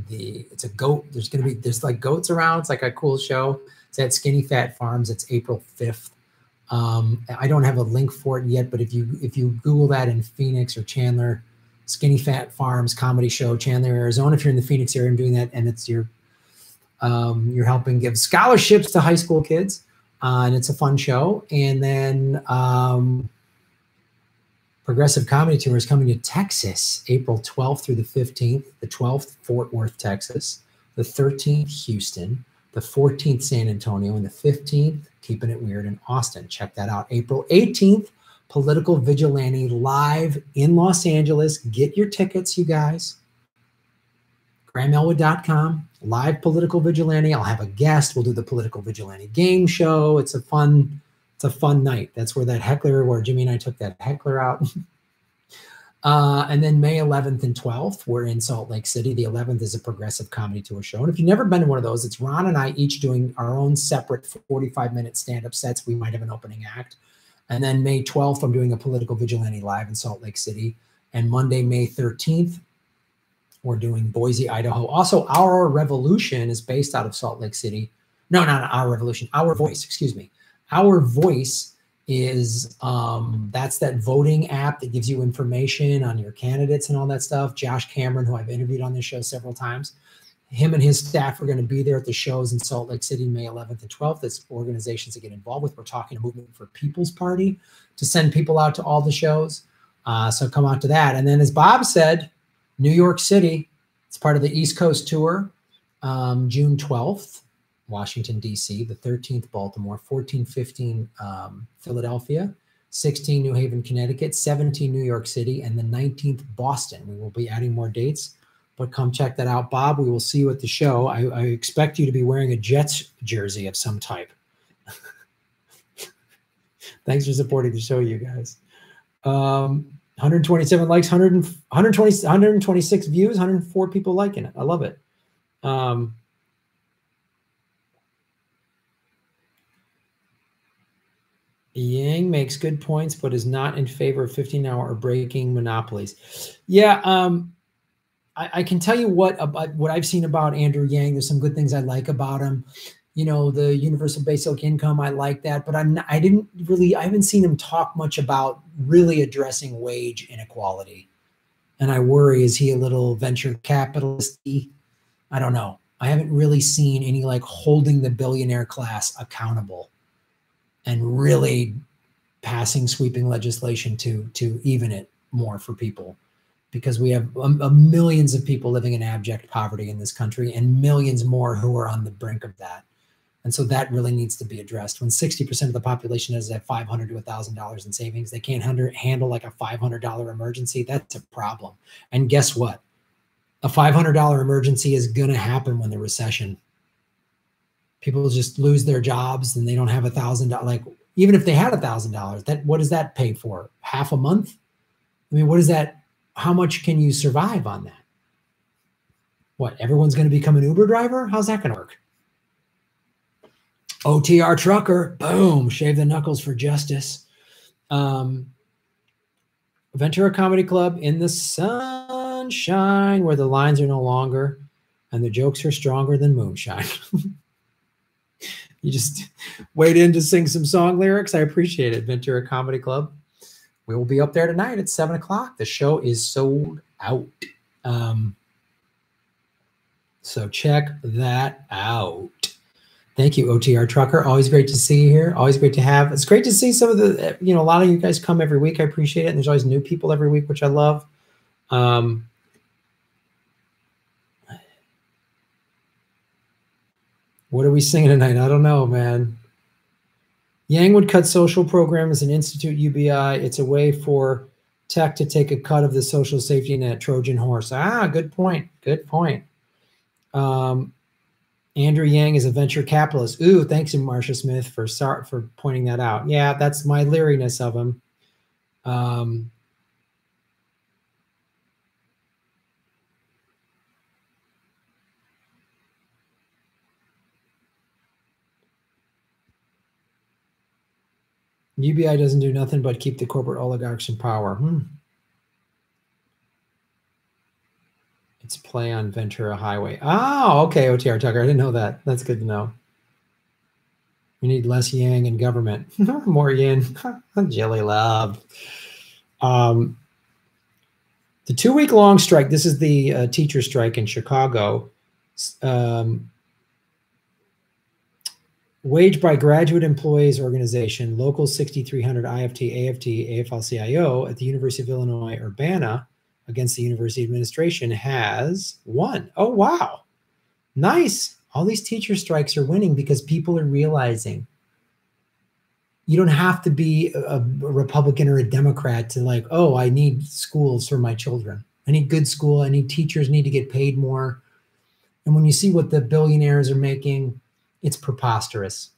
goat. There's like goats around. It's like a cool show. It's at Skinny Fat Farms. It's April 5th. I don't have a link for it yet, but if you Google that in Phoenix or Chandler, Skinny Fat Farms comedy show, Chandler, Arizona, if you're in the Phoenix area, I'm doing that, and it's you're helping give scholarships to high school kids, and it's a fun show. And then Progressive Comedy Tour is coming to Texas, April 12th through the 15th. The 12th, Fort Worth, Texas. The 13th, Houston. The 14th, San Antonio. And the 15th, Keeping It Weird in Austin. Check that out. April 18th, Political Vigilante live in Los Angeles. Get your tickets, you guys. GrahamElwood.com. Live Political Vigilante. I'll have a guest. We'll do the Political Vigilante game show. It's a fun night. That's where that heckler, where Jimmy and I took that heckler out. And then May 11th and 12th, we're in Salt Lake City. The 11th is a progressive comedy tour show. And if you've never been to one of those, it's Ron and I each doing our own separate 45-minute stand-up sets. We might have an opening act. And then May 12th, I'm doing a political vigilante live in Salt Lake City. And Monday, May 13th, we're doing Boise, Idaho. Also, Our Revolution is based out of Salt Lake City. No, not Our Revolution. Our Voice, excuse me. Our Voice is that's that voting app that gives you information on your candidates and all that stuff. Josh Cameron, who I've interviewed on this show several times, him and his staff are going to be there at the shows in Salt Lake City, May 11th and 12th. That's organizations to get involved with. We're talking a movement for People's Party to send people out to all the shows. So come out to that. And then, as Bob said, New York City, it's part of the East Coast tour, June 12th. Washington, D.C., the 13th, Baltimore, 14, 15, Philadelphia, 16, New Haven, Connecticut, 17, New York City, and the 19th, Boston. We will be adding more dates, but come check that out. Bob, we will see you at the show. I expect you to be wearing a Jets jersey of some type. Thanks for supporting the show, you guys. 127 likes, 126 views, 104 people liking it. I love it. Yang makes good points, but is not in favor of 15-hour or breaking monopolies. Yeah, I can tell you what I've seen about Andrew Yang. There's some good things I like about him. You know, the universal basic income, I like that, but I haven't seen him talk much about really addressing wage inequality. And I worry, is he a little venture capitalist-y? I don't know. I haven't really seen any like holding the billionaire class accountable and really passing sweeping legislation to even it more for people, because we have millions of people living in abject poverty in this country and millions more who are on the brink of that. And so that really needs to be addressed. When 60% of the population is at $500 to $1,000 in savings, they can't handle like a $500 emergency. That's a problem. And guess what? A $500 emergency is going to happen when the recession. People just lose their jobs and they don't have $1,000. Like, even if they had $1,000, what does that pay for? Half a month? I mean, what is that? How much can you survive on that? What, everyone's going to become an Uber driver? How's that going to work? OTR trucker, boom, shave the knuckles for justice. Ventura Comedy Club in the sunshine, where the lines are no longer and the jokes are stronger than moonshine. You just wait in to sing some song lyrics. I appreciate it. Ventura Comedy Club. We will be up there tonight at 7 o'clock. The show is sold out. So check that out. Thank you, OTR Trucker. Always great to see you here. Always great to have. It's great to see some of the, a lot of you guys come every week. I appreciate it. And there's always new people every week, which I love. What are we singing tonight? I don't know, man. Yang would cut social programs and institute UBI. It's a way for tech to take a cut of the social safety net. Trojan horse. Good point. Good point. Andrew Yang is a venture capitalist. Ooh, thanks, Marsha Smith, for pointing that out. Yeah, that's my leeriness of him. UBI doesn't do nothing but keep the corporate oligarchs in power. It's play on Ventura Highway. Oh, okay, OTR Tucker. I didn't know that. That's good to know. We need less Yang in government. More Yin. Jelly love. The 2-week-long strike. This is the teacher strike in Chicago. Waged by Graduate Employees Organization, Local 6300 IFT, AFT, AFL-CIO at the University of Illinois, Urbana, against the university administration has won. Oh, wow. Nice. All these teacher strikes are winning because people are realizing you don't have to be a Republican or a Democrat to like, oh, I need schools for my children. I need good school. I need teachers need to get paid more. And when you see what the billionaires are making, it's preposterous.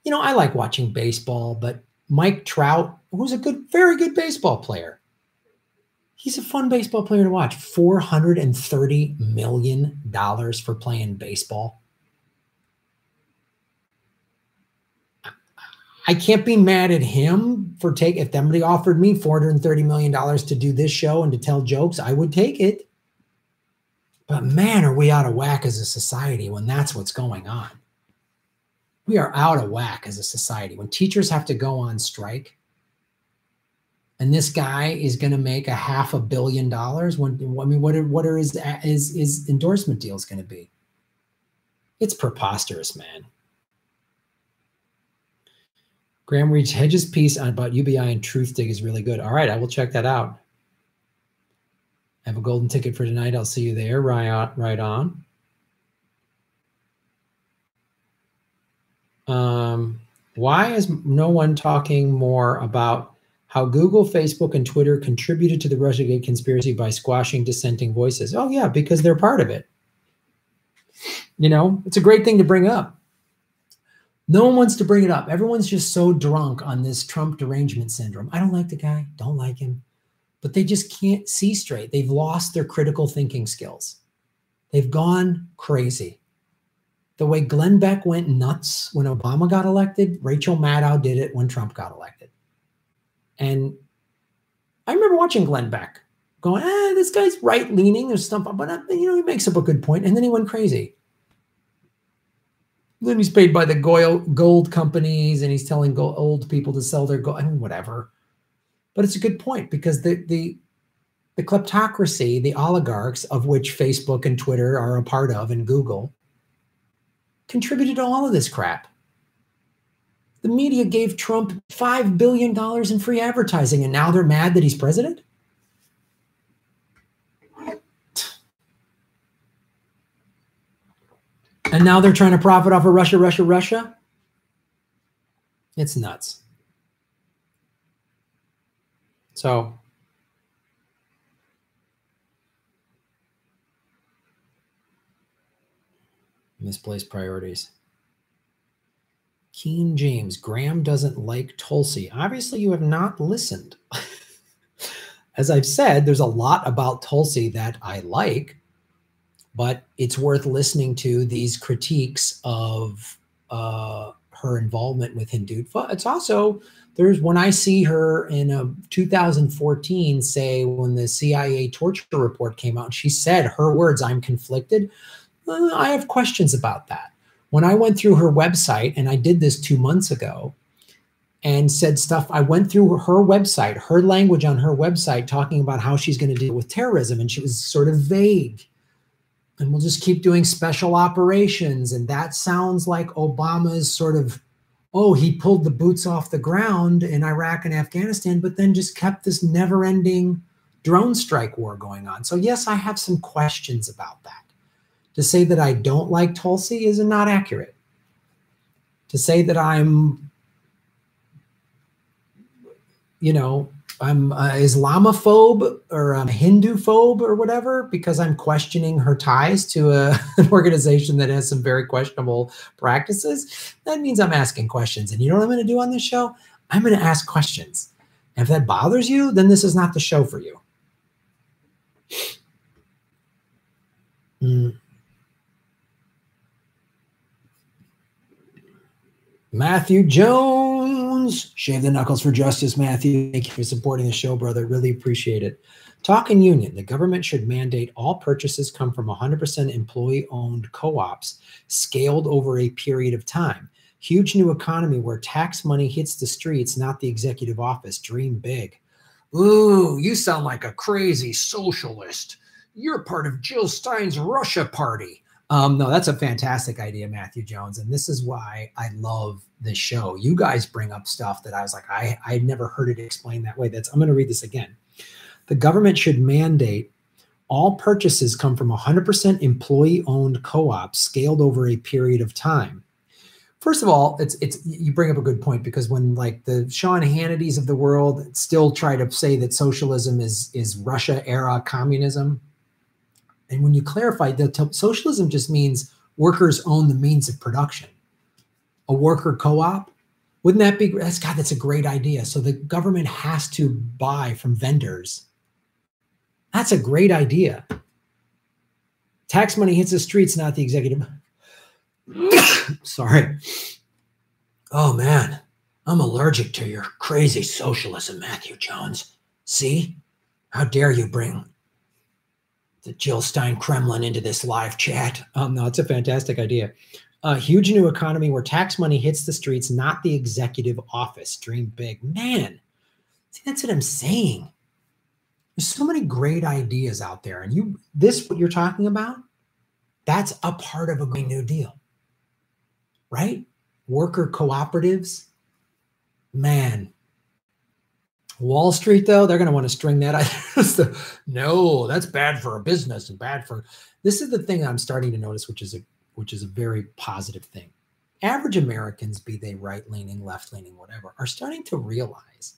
I like watching baseball, but Mike Trout, who's a very good baseball player, He's a fun baseball player to watch. $430 million for playing baseball. I can't be mad at him for if somebody offered me $430 million to do this show and to tell jokes, I would take it. But man, are we out of whack as a society when that's what's going on. We are out of whack as a society. When teachers have to go on strike and this guy is going to make $500 million, what are his endorsement deals going to be? It's preposterous, man. Graham Reach Hedges piece about UBI and Truthdig is really good. All right, I will check that out. I have a golden ticket for tonight. I'll see you there. Right on. Why is no one talking more about how Google, Facebook, and Twitter contributed to the Russiagate conspiracy by squashing dissenting voices? Oh, yeah, because they're part of it. You know, it's a great thing to bring up. No one wants to bring it up. Everyone's just so drunk on this Trump derangement syndrome. I don't like the guy. Don't like him. But they just can't see straight. They've lost their critical thinking skills. They've gone crazy. The way Glenn Beck went nuts when Obama got elected, Rachel Maddow did it when Trump got elected. And I remember watching Glenn Beck going, this guy's right-leaning or something, but he makes up a good point. And then he went crazy. Then he's paid by the gold companies and he's telling old people to sell their gold. I mean, whatever. But it's a good point because the kleptocracy, the oligarchs of which Facebook and Twitter are a part of and Google, contributed to all of this crap. The media gave Trump $5 billion in free advertising, and now they're mad that he's president? And now they're trying to profit off of Russia? It's nuts. So, misplaced priorities. Keen James, Graham doesn't like Tulsi. Obviously, you have not listened. As I've said, there's a lot about Tulsi that I like, but it's worth listening to these critiques of her involvement with Hindutva. It's also, when I see her in 2014 say, when the CIA torture report came out, she said, her words, "I'm conflicted." I have questions about that. When I went through her website, and I did this 2 months ago, and said stuff, I went through her website, her language on her website, talking about how she's going to deal with terrorism, and she was sort of vague. And we'll just keep doing special operations. And that sounds like Obama's sort of, he pulled the boots off the ground in Iraq and Afghanistan, but then just kept this never-ending drone strike war going on. So yes, I have some questions about that. To say that I don't like Tulsi is not accurate. To say that I'm Islamophobe or I'm Hindu-phobe or whatever because I'm questioning her ties to an organization that has some very questionable practices, that means I'm asking questions. And you know what I'm going to do on this show? I'm going to ask questions. And if that bothers you, then this is not the show for you. Matthew Jones, shave the knuckles for justice, Matthew. Thank you for supporting the show, brother. Really appreciate it. Talking Union, the government should mandate all purchases come from 100% employee-owned co-ops scaled over a period of time. Huge new economy where tax money hits the streets, not the executive office. Dream big. Ooh, you sound like a crazy socialist. You're part of Jill Stein's Russia party. No, that's a fantastic idea, Matthew Jones. And this is why I love this show. You guys bring up stuff that I was like, I never heard it explained that way. I'm going to read this again. The government should mandate all purchases come from 100% employee-owned co-ops scaled over a period of time. First of all, you bring up a good point because when like the Sean Hannitys of the world still try to say that socialism is Russia-era communism, and when you clarify that socialism just means workers own the means of production. A worker co-op, wouldn't that be, that's a great idea. So the government has to buy from vendors That's a great idea. Tax money hits the streets, not the executive. Sorry. Oh, man. I'm allergic to your crazy socialism, Matthew Jones. See? How dare you bring the Jill Stein Kremlin into this live chat? No, it's a fantastic idea. A huge new economy where tax money hits the streets, not the executive office. Dream big. Man, see, that's what I'm saying. There's so many great ideas out there. And what you're talking about, that's a part of a Green New Deal, right? Worker cooperatives. Man, Wall Street, though, they're going to want to string that. No, that's bad for a business and bad for. This is the thing I'm starting to notice, which is a very positive thing. Average Americans, be they right-leaning, left-leaning, whatever, are starting to realize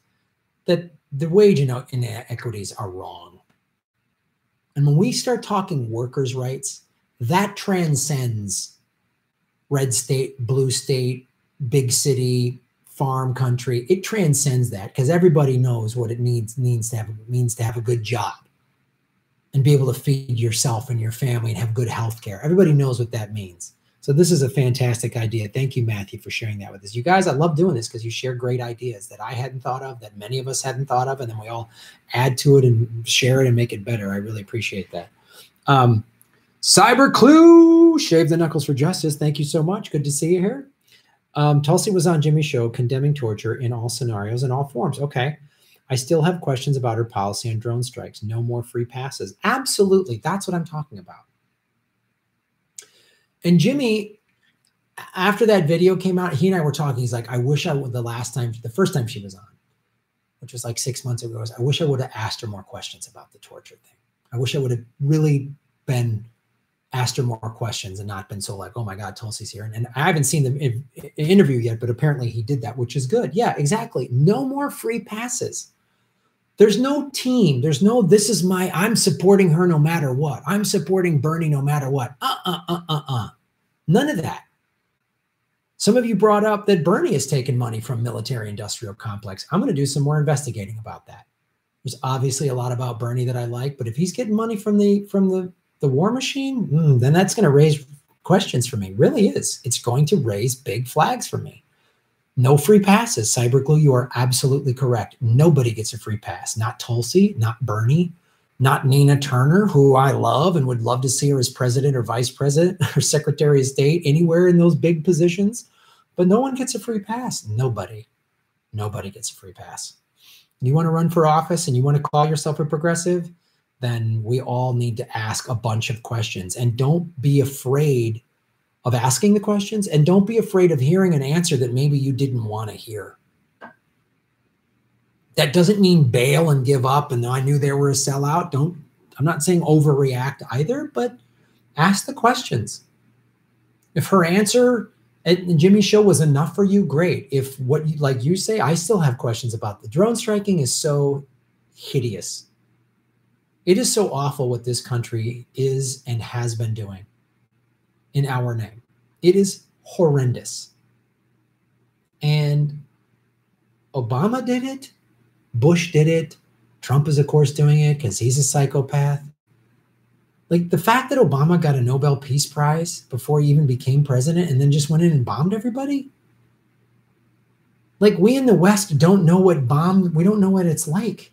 that the wage inequities are wrong. And when we start talking workers' rights, that transcends red state, blue state, big city, farm country. It transcends that because everybody knows what it means to have a good job and be able to feed yourself and your family and have good health care. Everybody knows what that means. So this is a fantastic idea. Thank you, Matthew, for sharing that with us. You guys, I love doing this because you share great ideas that I hadn't thought of, that many of us hadn't thought of, and then we all add to it and share it and make it better. I really appreciate that. Cyber Clue, Shave the Knuckles for Justice. Thank you so much. Good to see you here. Tulsi was on Jimmy's show condemning torture in all scenarios and all forms. Okay. I still have questions about her policy on drone strikes. No more free passes. Absolutely. That's what I'm talking about. And Jimmy, after that video came out, he and I were talking. He's like, I wish I would, the first time she was on, which was like 6 months ago, I wish I would have asked her more questions about the torture thing. I wish I would have really asked her more questions and not been so like, oh my God, Tulsi's here. And I haven't seen the interview yet, but apparently he did that, which is good. Yeah, exactly. No more free passes. There's no team. There's no, I'm supporting her no matter what. I'm supporting Bernie no matter what. None of that. Some of you brought up that Bernie has taken money from military industrial complex. I'm going to do some more investigating about that. There's obviously a lot about Bernie that I like, but if he's getting money from the war machine, then that's going to raise questions for me. It really is. It's going to raise big flags for me. No free passes. Cyberglue, you are absolutely correct. Nobody gets a free pass. Not Tulsi, not Bernie, not Nina Turner, who I love and would love to see her as president or vice president or secretary of state, anywhere in those big positions. But no one gets a free pass. Nobody gets a free pass. You want to run for office and you want to call yourself a progressive, then we all need to ask a bunch of questions. And don't be afraid of asking the questions, and don't be afraid of hearing an answer that maybe you didn't want to hear. That doesn't mean bail and give up and I knew they were a sellout. I'm not saying overreact either, but ask the questions. If her answer at Jimmy's show was enough for you, great. If like you say, I still have questions about the drone striking is so hideous. It is so awful what this country is and has been doing in our name. It is horrendous. And Obama did it. Bush did it. Trump is, of course, doing it because he's a psychopath. Like the fact that Obama got a Nobel Peace Prize before he even became president and then just went in and bombed everybody. Like we in the West don't know we don't know what it's like.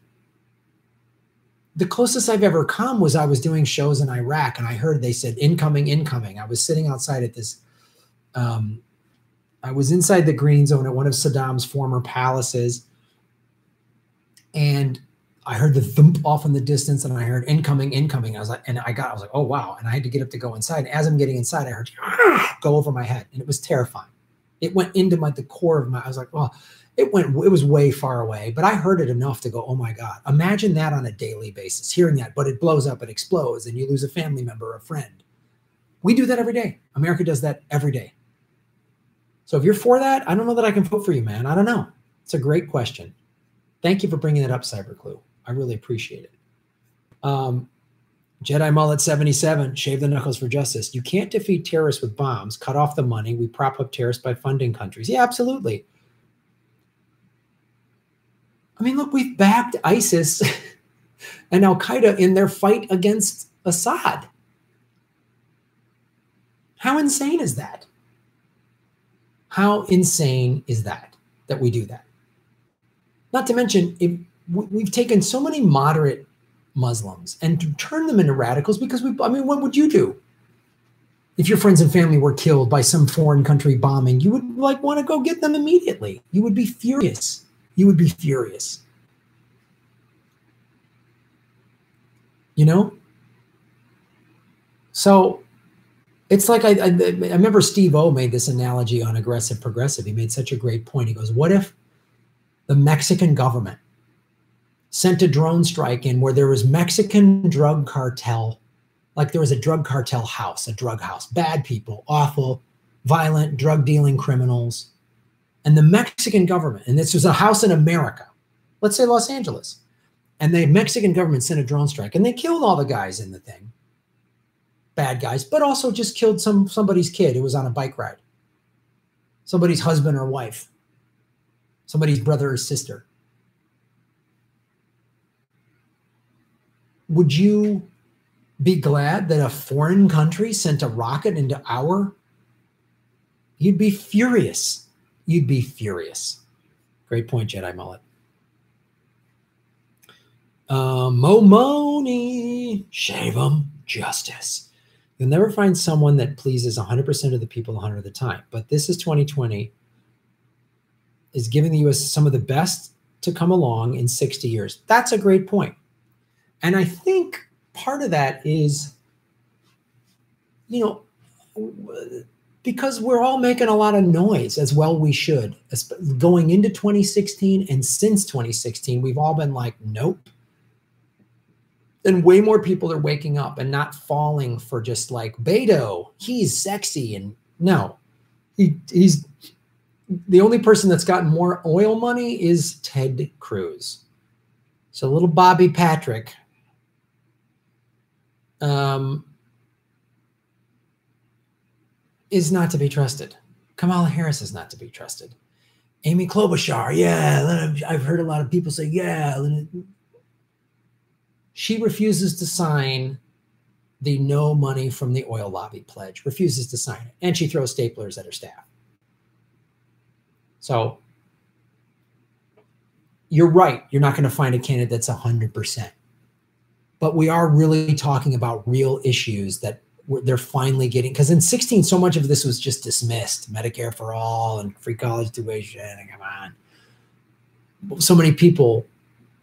The closest I've ever come was I was doing shows in Iraq and I heard they said incoming, incoming. I was sitting outside at this, I was inside the green zone at one of Saddam's former palaces. And I heard the thump off in the distance and I heard incoming, incoming. I was like, oh, wow. And I had to get up to go inside. And as I'm getting inside, I heard go over my head and it was terrifying. It went into the core of I was like, well, it was way far away, but I heard it enough to go, oh my God, imagine that on a daily basis, hearing that, but it blows up, it explodes, and you lose a family member or a friend. We do that every day. America does that every day. So if you're for that, I don't know that I can vote for you, man. I don't know. It's a great question. Thank you for bringing that up, Cyberclue. I really appreciate it. Jedi Mullet 77, shave the knuckles for justice. You can't defeat terrorists with bombs, cut off the money. We prop up terrorists by funding countries. Yeah, absolutely. I mean, look, we've backed ISIS and Al-Qaeda in their fight against Assad. How insane is that? How insane is that we do that? Not to mention, we've taken so many moderate Muslims and turned them into radicals because I mean, what would you do? If your friends and family were killed by some foreign country bombing, you would like want to go get them immediately. You would be furious. You would be furious. You know? So it's like I remember Steve O made this analogy on Aggressive Progressive. He made such a great point. He goes, what if the Mexican government sent a drone strike in where there was Mexican drug cartel, like there was a drug cartel house, a drug house, bad people, awful, violent, drug dealing criminals. And the Mexican government, and this was a house in America, let's say Los Angeles, and the Mexican government sent a drone strike and they killed all the guys in the thing, bad guys, but also just killed somebody's kid who was on a bike ride, somebody's husband or wife, somebody's brother or sister. Would you be glad that a foreign country sent a rocket into our? You'd be furious. You'd be furious. Great point, Jedi Mullet. Momoni, shave 'em, justice. You'll never find someone that pleases 100% of the people 100% of the time. But this is 2020, is giving the U.S. some of the best to come along in 60 years. That's a great point. And I think part of that is, you know, because we're all making a lot of noise, as well we should. Going into 2016 and since 2016, we've all been like, nope. And way more people are waking up and not falling for just like Beto, he's sexy. And no, he's the only person that's gotten more oil money is Ted Cruz. So little Bobby Patrick is not to be trusted. Kamala Harris is not to be trusted. Amy Klobuchar, yeah, I've heard a lot of people say, yeah. She refuses to sign the no money from the oil lobby pledge, refuses to sign it. And she throws staplers at her staff. So you're right. You're not going to find a candidate that's 100%. But we are really talking about real issues that they're finally getting. Because in 16, so much of this was just dismissed. Medicare for all and free college tuition. And come on. So many people,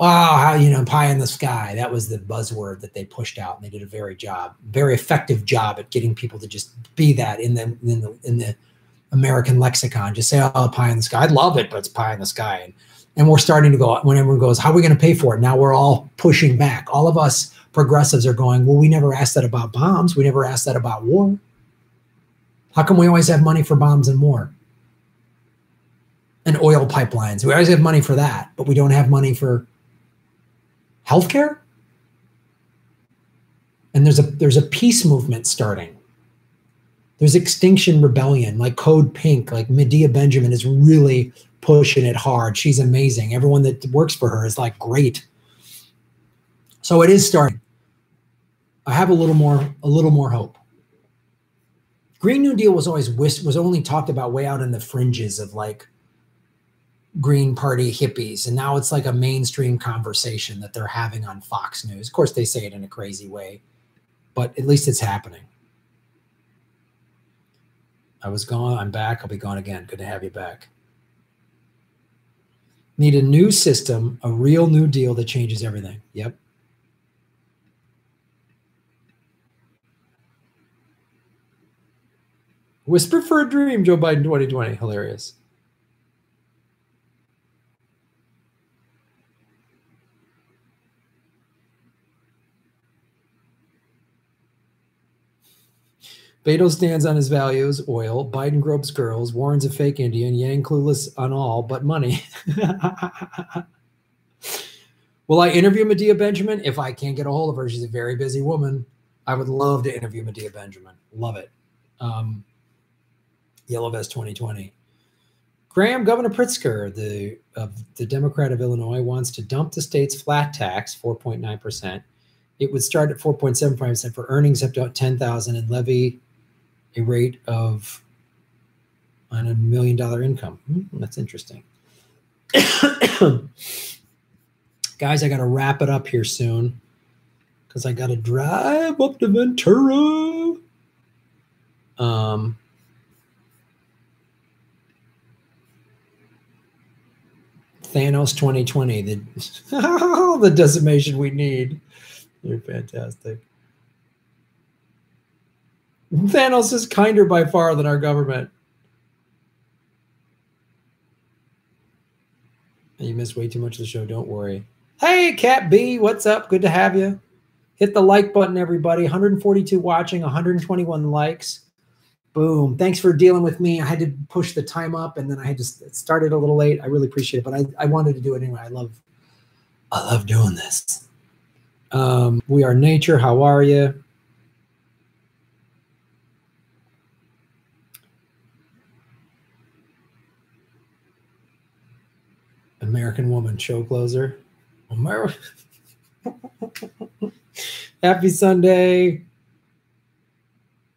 how, you know, pie in the sky. That was the buzzword that they pushed out. And they did a very effective job at getting people to just be that in the American lexicon. Just say, oh, pie in the sky. I'd love it, but it's pie in the sky. And we're starting to go, when everyone goes, how are we going to pay for it? Now we're all pushing back. All of us progressives are going, well, we never asked that about bombs. We never asked that about war. How come we always have money for bombs and war? And oil pipelines. We always have money for that, but we don't have money for healthcare? And there's a peace movement starting. There's Extinction Rebellion, like Code Pink, like Medea Benjamin is really pushing it hard. She's amazing. Everyone that works for her is like great. So it is starting. I have a little more hope. Green New Deal was only talked about way out in the fringes of like Green Party hippies. And now it's like a mainstream conversation that they're having on Fox News. Of course, they say it in a crazy way, but at least it's happening. I was gone. I'm back. I'll be gone again. Good to have you back. Need a new system, a real New Deal that changes everything. Yep. Whisper for a Dream, Joe Biden 2020. Hilarious. Beto stands on his values, oil. Biden gropes girls. Warren's a fake Indian. Yang clueless on all but money. Will I interview Medea Benjamin? If I can't get a hold of her, she's a very busy woman. I would love to interview Medea Benjamin. Love it. Yellow Vest 2020. Graham, Governor Pritzker, the Democrat of Illinois, wants to dump the state's flat tax, 4.9%. It would start at 4.75% for earnings up to $10,000 and levy a rate of on $1 million income. That's interesting. Guys, I got to wrap it up here soon because I got to drive up to Ventura. Thanos 2020, the decimation we need. You're fantastic. Thanos is kinder by far than our government. You missed way too much of the show. Don't worry. Hey, Cat B, what's up? Good to have you. Hit the like button, everybody. 142 watching, 121 likes. Boom. Thanks for dealing with me. I had to push the time up, and then it started a little late. I really appreciate it, but I wanted to do it anyway. I love doing this. We are nature. How are you? American Woman show closer. Happy Sunday.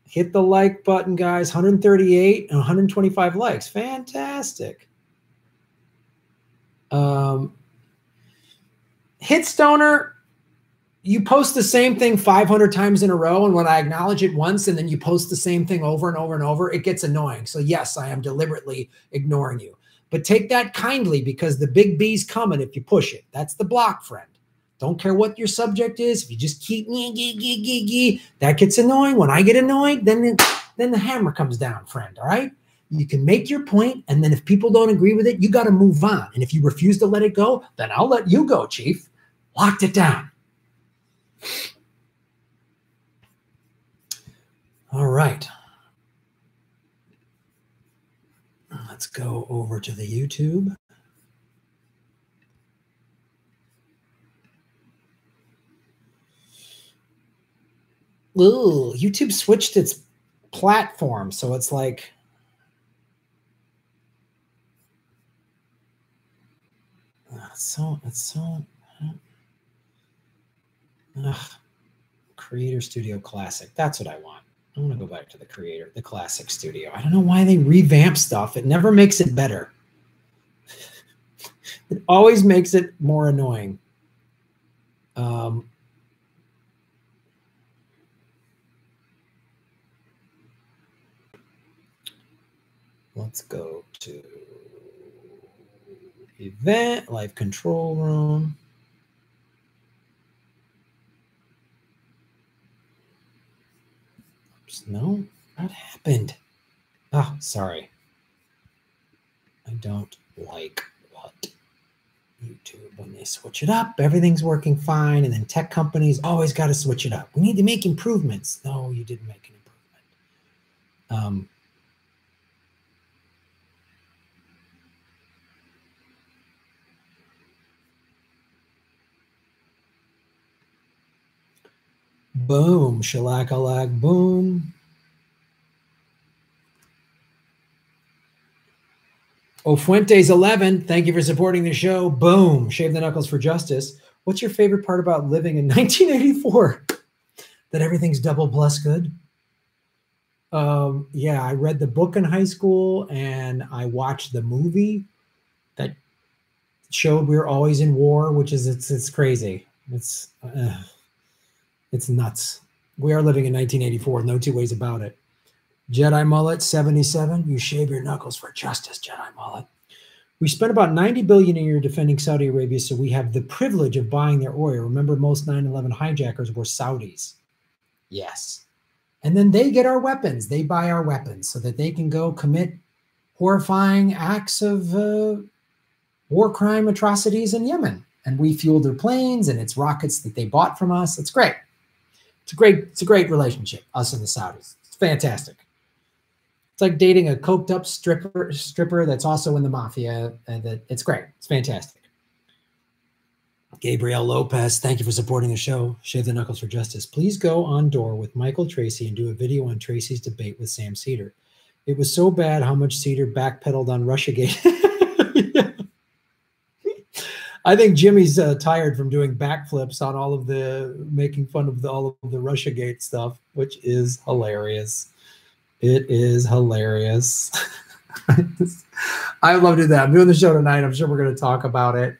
Hit the like button, guys. 138 and 125 likes. Fantastic. Hit Stoner, you post the same thing 500 times in a row, and when I acknowledge it once and then you post the same thing over and over and over, it gets annoying. So yes, I am deliberately ignoring you. But take that kindly because the big B's coming if you push it. That's the block, friend. Don't care what your subject is. If you just keep that gets annoying. When I get annoyed, then the hammer comes down, friend. All right? You can make your point, and then if people don't agree with it, you got to move on. And if you refuse to let it go, then I'll let you go, Chief. Locked it down. All right. Let's go over to the YouTube. Ooh, YouTube switched its platform, so it's like Creator Studio Classic. That's what I want. I want to go back to the Classic Studio. I don't know why they revamp stuff. It never makes it better. It always makes it more annoying. Let's go to event, live control room. Oops, no, what happened? Oh, sorry. I don't like what YouTube, when they switch it up, everything's working fine, and then tech companies always got to switch it up. We need to make improvements. No, you didn't make an improvement. Boom, shalakalak, boom. Ofuentes 11, thank you for supporting the show. Boom, shave the knuckles for justice. What's your favorite part about living in 1984? That everything's double plus good? Yeah, I read the book in high school and I watched the movie that showed we were always in war, which is, it's crazy. It's nuts. We are living in 1984, no two ways about it. Jedi Mullet 77, you shave your knuckles for justice, Jedi Mullet. We spent about $90 billion a year defending Saudi Arabia, so we have the privilege of buying their oil. Remember, most 9/11 hijackers were Saudis. Yes. And then they get our weapons. They buy our weapons so that they can go commit horrifying acts of war crime atrocities in Yemen. And we fuel their planes, and it's rockets that they bought from us. It's great. It's a great relationship, us and the Saudis. It's fantastic. It's like dating a coked up stripper that's also in the mafia. And it's great. It's fantastic. Gabriel Lopez, thank you for supporting the show. Shave the knuckles for justice. Please go on Door with Michael Tracy and do a video on Tracy's debate with Sam Cedar. It was so bad how much Cedar backpedaled on Russiagate. Yeah. I think Jimmy's tired from doing backflips on all of the making fun of all of the Russiagate stuff, which is hilarious. It is hilarious. I love to do that. I'm doing the show tonight. I'm sure we're going to talk about it.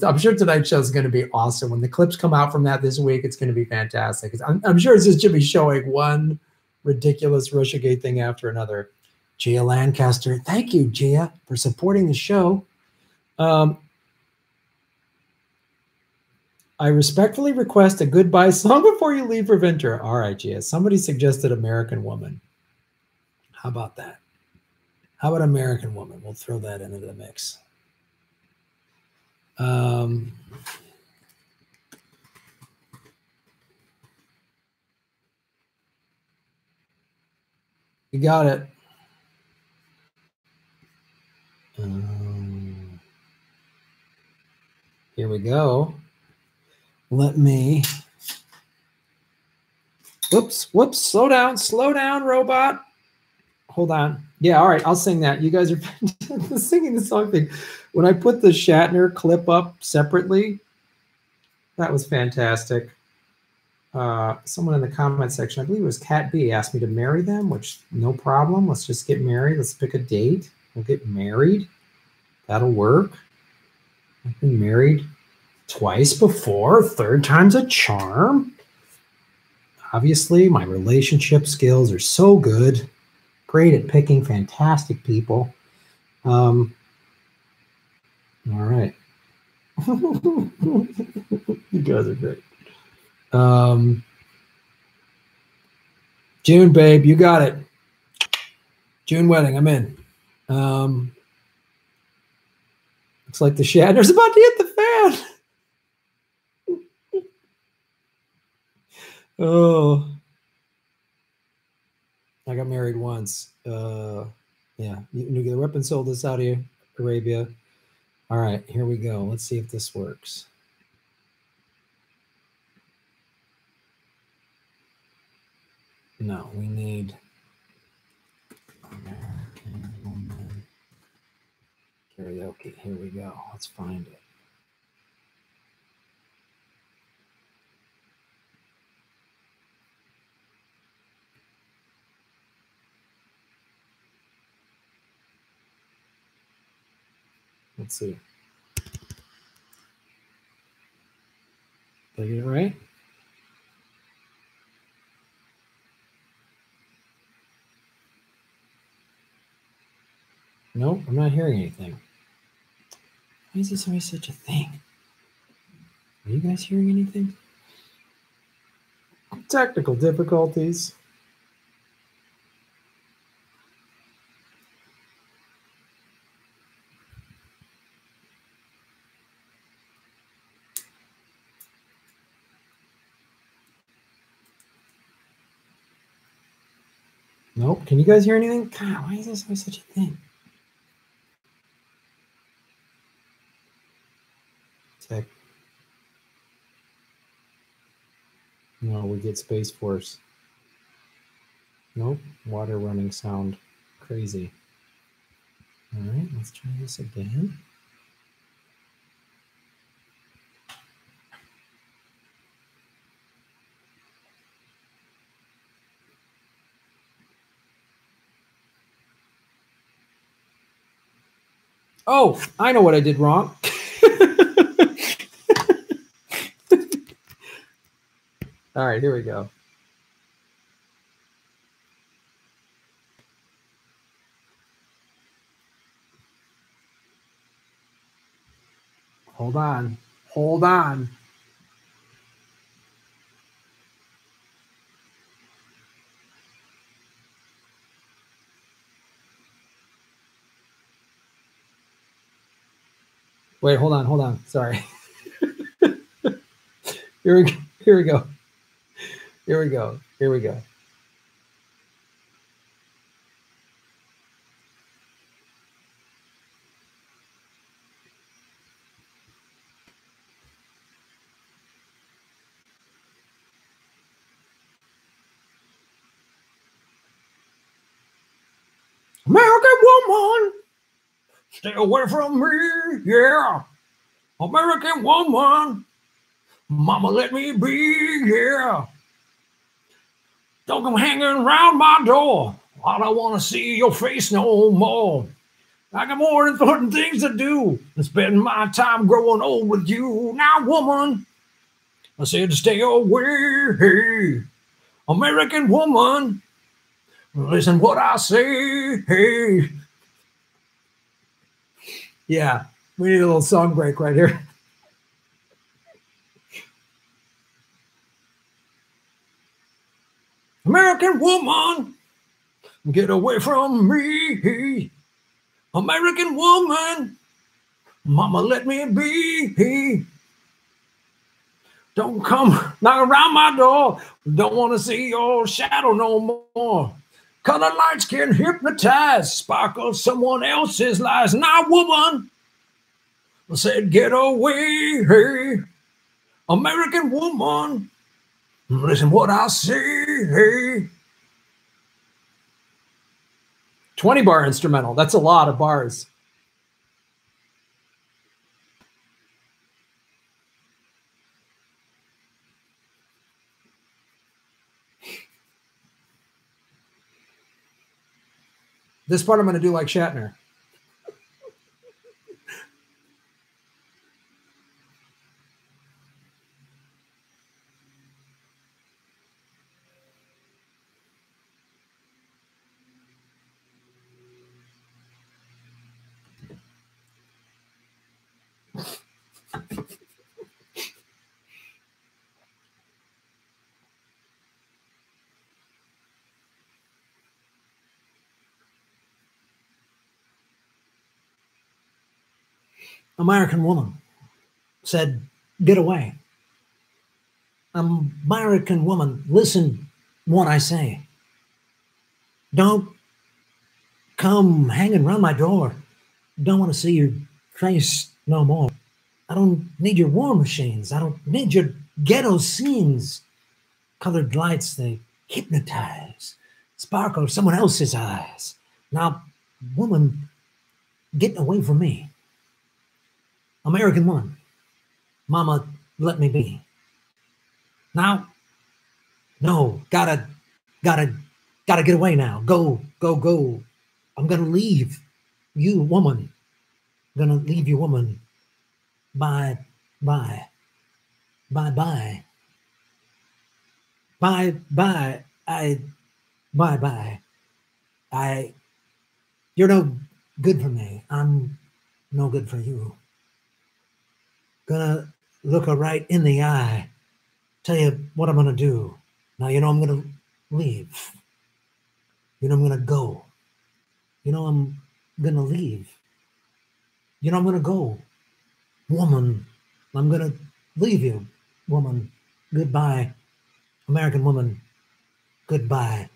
I'm sure tonight's show is going to be awesome. When the clips come out from that this week, it's going to be fantastic. I'm sure it's just Jimmy showing one ridiculous Russiagate thing after another. Gia Lancaster, thank you, Gia, for supporting the show. I respectfully request a goodbye song before you leave for Ventura. All right, Gia. Somebody suggested American Woman. How about that? How about American Woman? We'll throw that into the mix. You got it. Here we go. Let me. Whoops, slow down, robot. Hold on. Yeah, all right, I'll sing that. You guys are singing the song thing. When I put the Shatner clip up separately, that was fantastic. Someone in the comment section, I believe it was Cat B, asked me to marry them, which no problem. Let's just get married. Let's pick a date. We'll get married. That'll work. I've been married twice before. Third time's a charm. Obviously, my relationship skills are so good. Great at picking fantastic people. All right. You guys are great. June, babe, you got it. June wedding, I'm in. Looks like the Shatner's about to hit the fan. Oh, I got married once. Yeah, nuclear weapon sold to Saudi Arabia. All right, here we go. Let's see if this works. No, we need American Woman karaoke. Here we go. Let's find it. Let's see. Did I get it right? Nope, I'm not hearing anything. Why is this always such a thing? Are you guys hearing anything? Technical difficulties. Nope. Can you guys hear anything? God, why is this always such a thing? Tech. No, we get Space Force. Nope. Water running sound. Crazy. All right, let's try this again. Oh, I know what I did wrong. All right, here we go. Hold on. Hold on. Wait, hold on. Sorry. Here we go. woman, stay away from me, yeah. American woman, mama let me be, yeah. Don't come hanging around my door. I don't want to see your face no more. I got more important things to do than spend my time growing old with you. Now, woman, I said stay away. American woman, listen what I say. Hey. Yeah, we need a little song break right here. American woman, get away from me. American woman, mama let me be. Don't come knock around my door. Don't want to see your shadow no more. Color lights can hypnotize, sparkle someone else's lies. Now, woman, I said get away. Hey. American woman, listen what I say. Hey. 20-bar instrumental. That's a lot of bars. This part I'm going to do like Shatner. American woman said, get away. American woman, listen what I say. Don't come hanging around my door. Don't want to see your face no more. I don't need your war machines. I don't need your ghetto scenes. Colored lights, they hypnotize, sparkle someone else's eyes. Now, woman, get away from me. American woman, mama, let me be. Now, no, gotta get away now. Go. I'm gonna leave you, woman. I'm gonna leave you, woman. Bye. Bye. You're no good for me. I'm no good for you. Gonna look her right in the eye. Tell you what I'm gonna do. Now, you know I'm gonna leave. You know I'm gonna go. You know I'm gonna leave. You know I'm gonna go. Woman, I'm gonna leave you. Woman, goodbye. American woman, goodbye.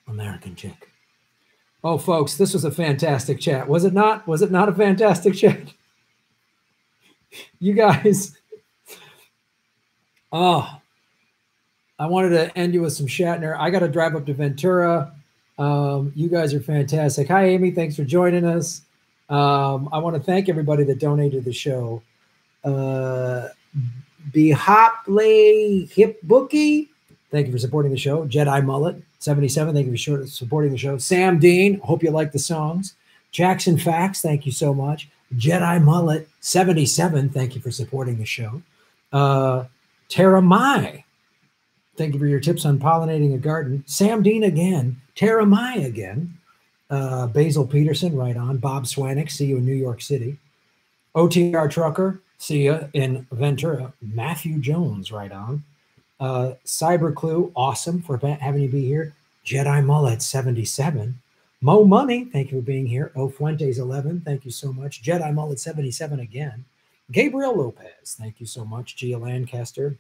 American chick. Oh, folks, this was a fantastic chat. Was it not? Was it not a fantastic chat? You guys. Oh, I wanted to end you with some Shatner. I got to drive up to Ventura. You guys are fantastic. Hi, Amy. Thanks for joining us. I want to thank everybody that donated to the show. Behopley Hip Bookie, thank you for supporting the show. Jedi Mullet 77, thank you for supporting the show. Sam Dean, hope you like the songs. Jackson Fax, thank you so much. Jedi Mullet 77, thank you for supporting the show. Tara Mai, thank you for your tips on pollinating a garden. Sam Dean again. Tara Mai again. Basil Peterson, right on. Bob Swanick, see you in New York City. OTR Trucker, see you in Ventura. Matthew Jones, right on. Cyber Clue, awesome for having you be here. Jedi Mullet 77. Mo Money, thank you for being here. O Fuentes 11, thank you so much. Jedi Mullet 77 again. Gabriel Lopez, thank you so much. Gia Lancaster.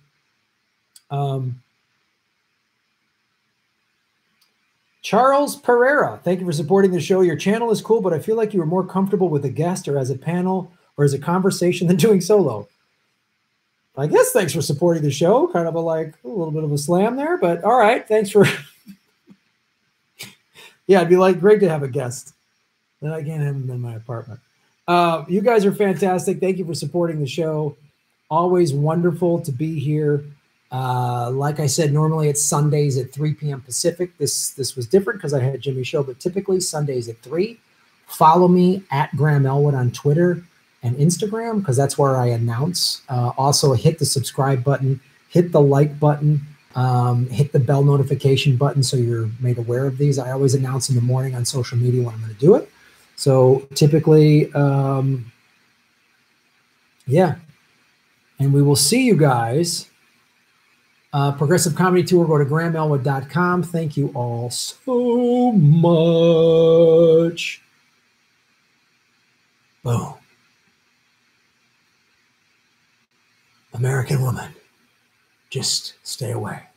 Charles Pereira, thank you for supporting the show. Your channel is cool, but I feel like you were more comfortable with a guest or as a panel or as a conversation than doing solo. I guess thanks for supporting the show. Kind of a little bit of a slam there, but all right. Thanks for. Yeah, it'd be great to have a guest. Then I can't have them in my apartment. You guys are fantastic. Thank you for supporting the show. Always wonderful to be here. Like I said, normally it's Sundays at 3 p.m. Pacific. This was different because I had Jimmy show, but typically Sundays at 3. Follow me at Graham Elwood on Twitter and Instagram because that's where I announce. Also, hit the subscribe button, hit the like button, hit the bell notification button so you're made aware of these. I always announce in the morning on social media when I'm going to do it. So typically, yeah. And we will see you guys. Progressive Comedy Tour, go to grahamelwood.com. Thank you all so much. Boom. American woman, just stay away.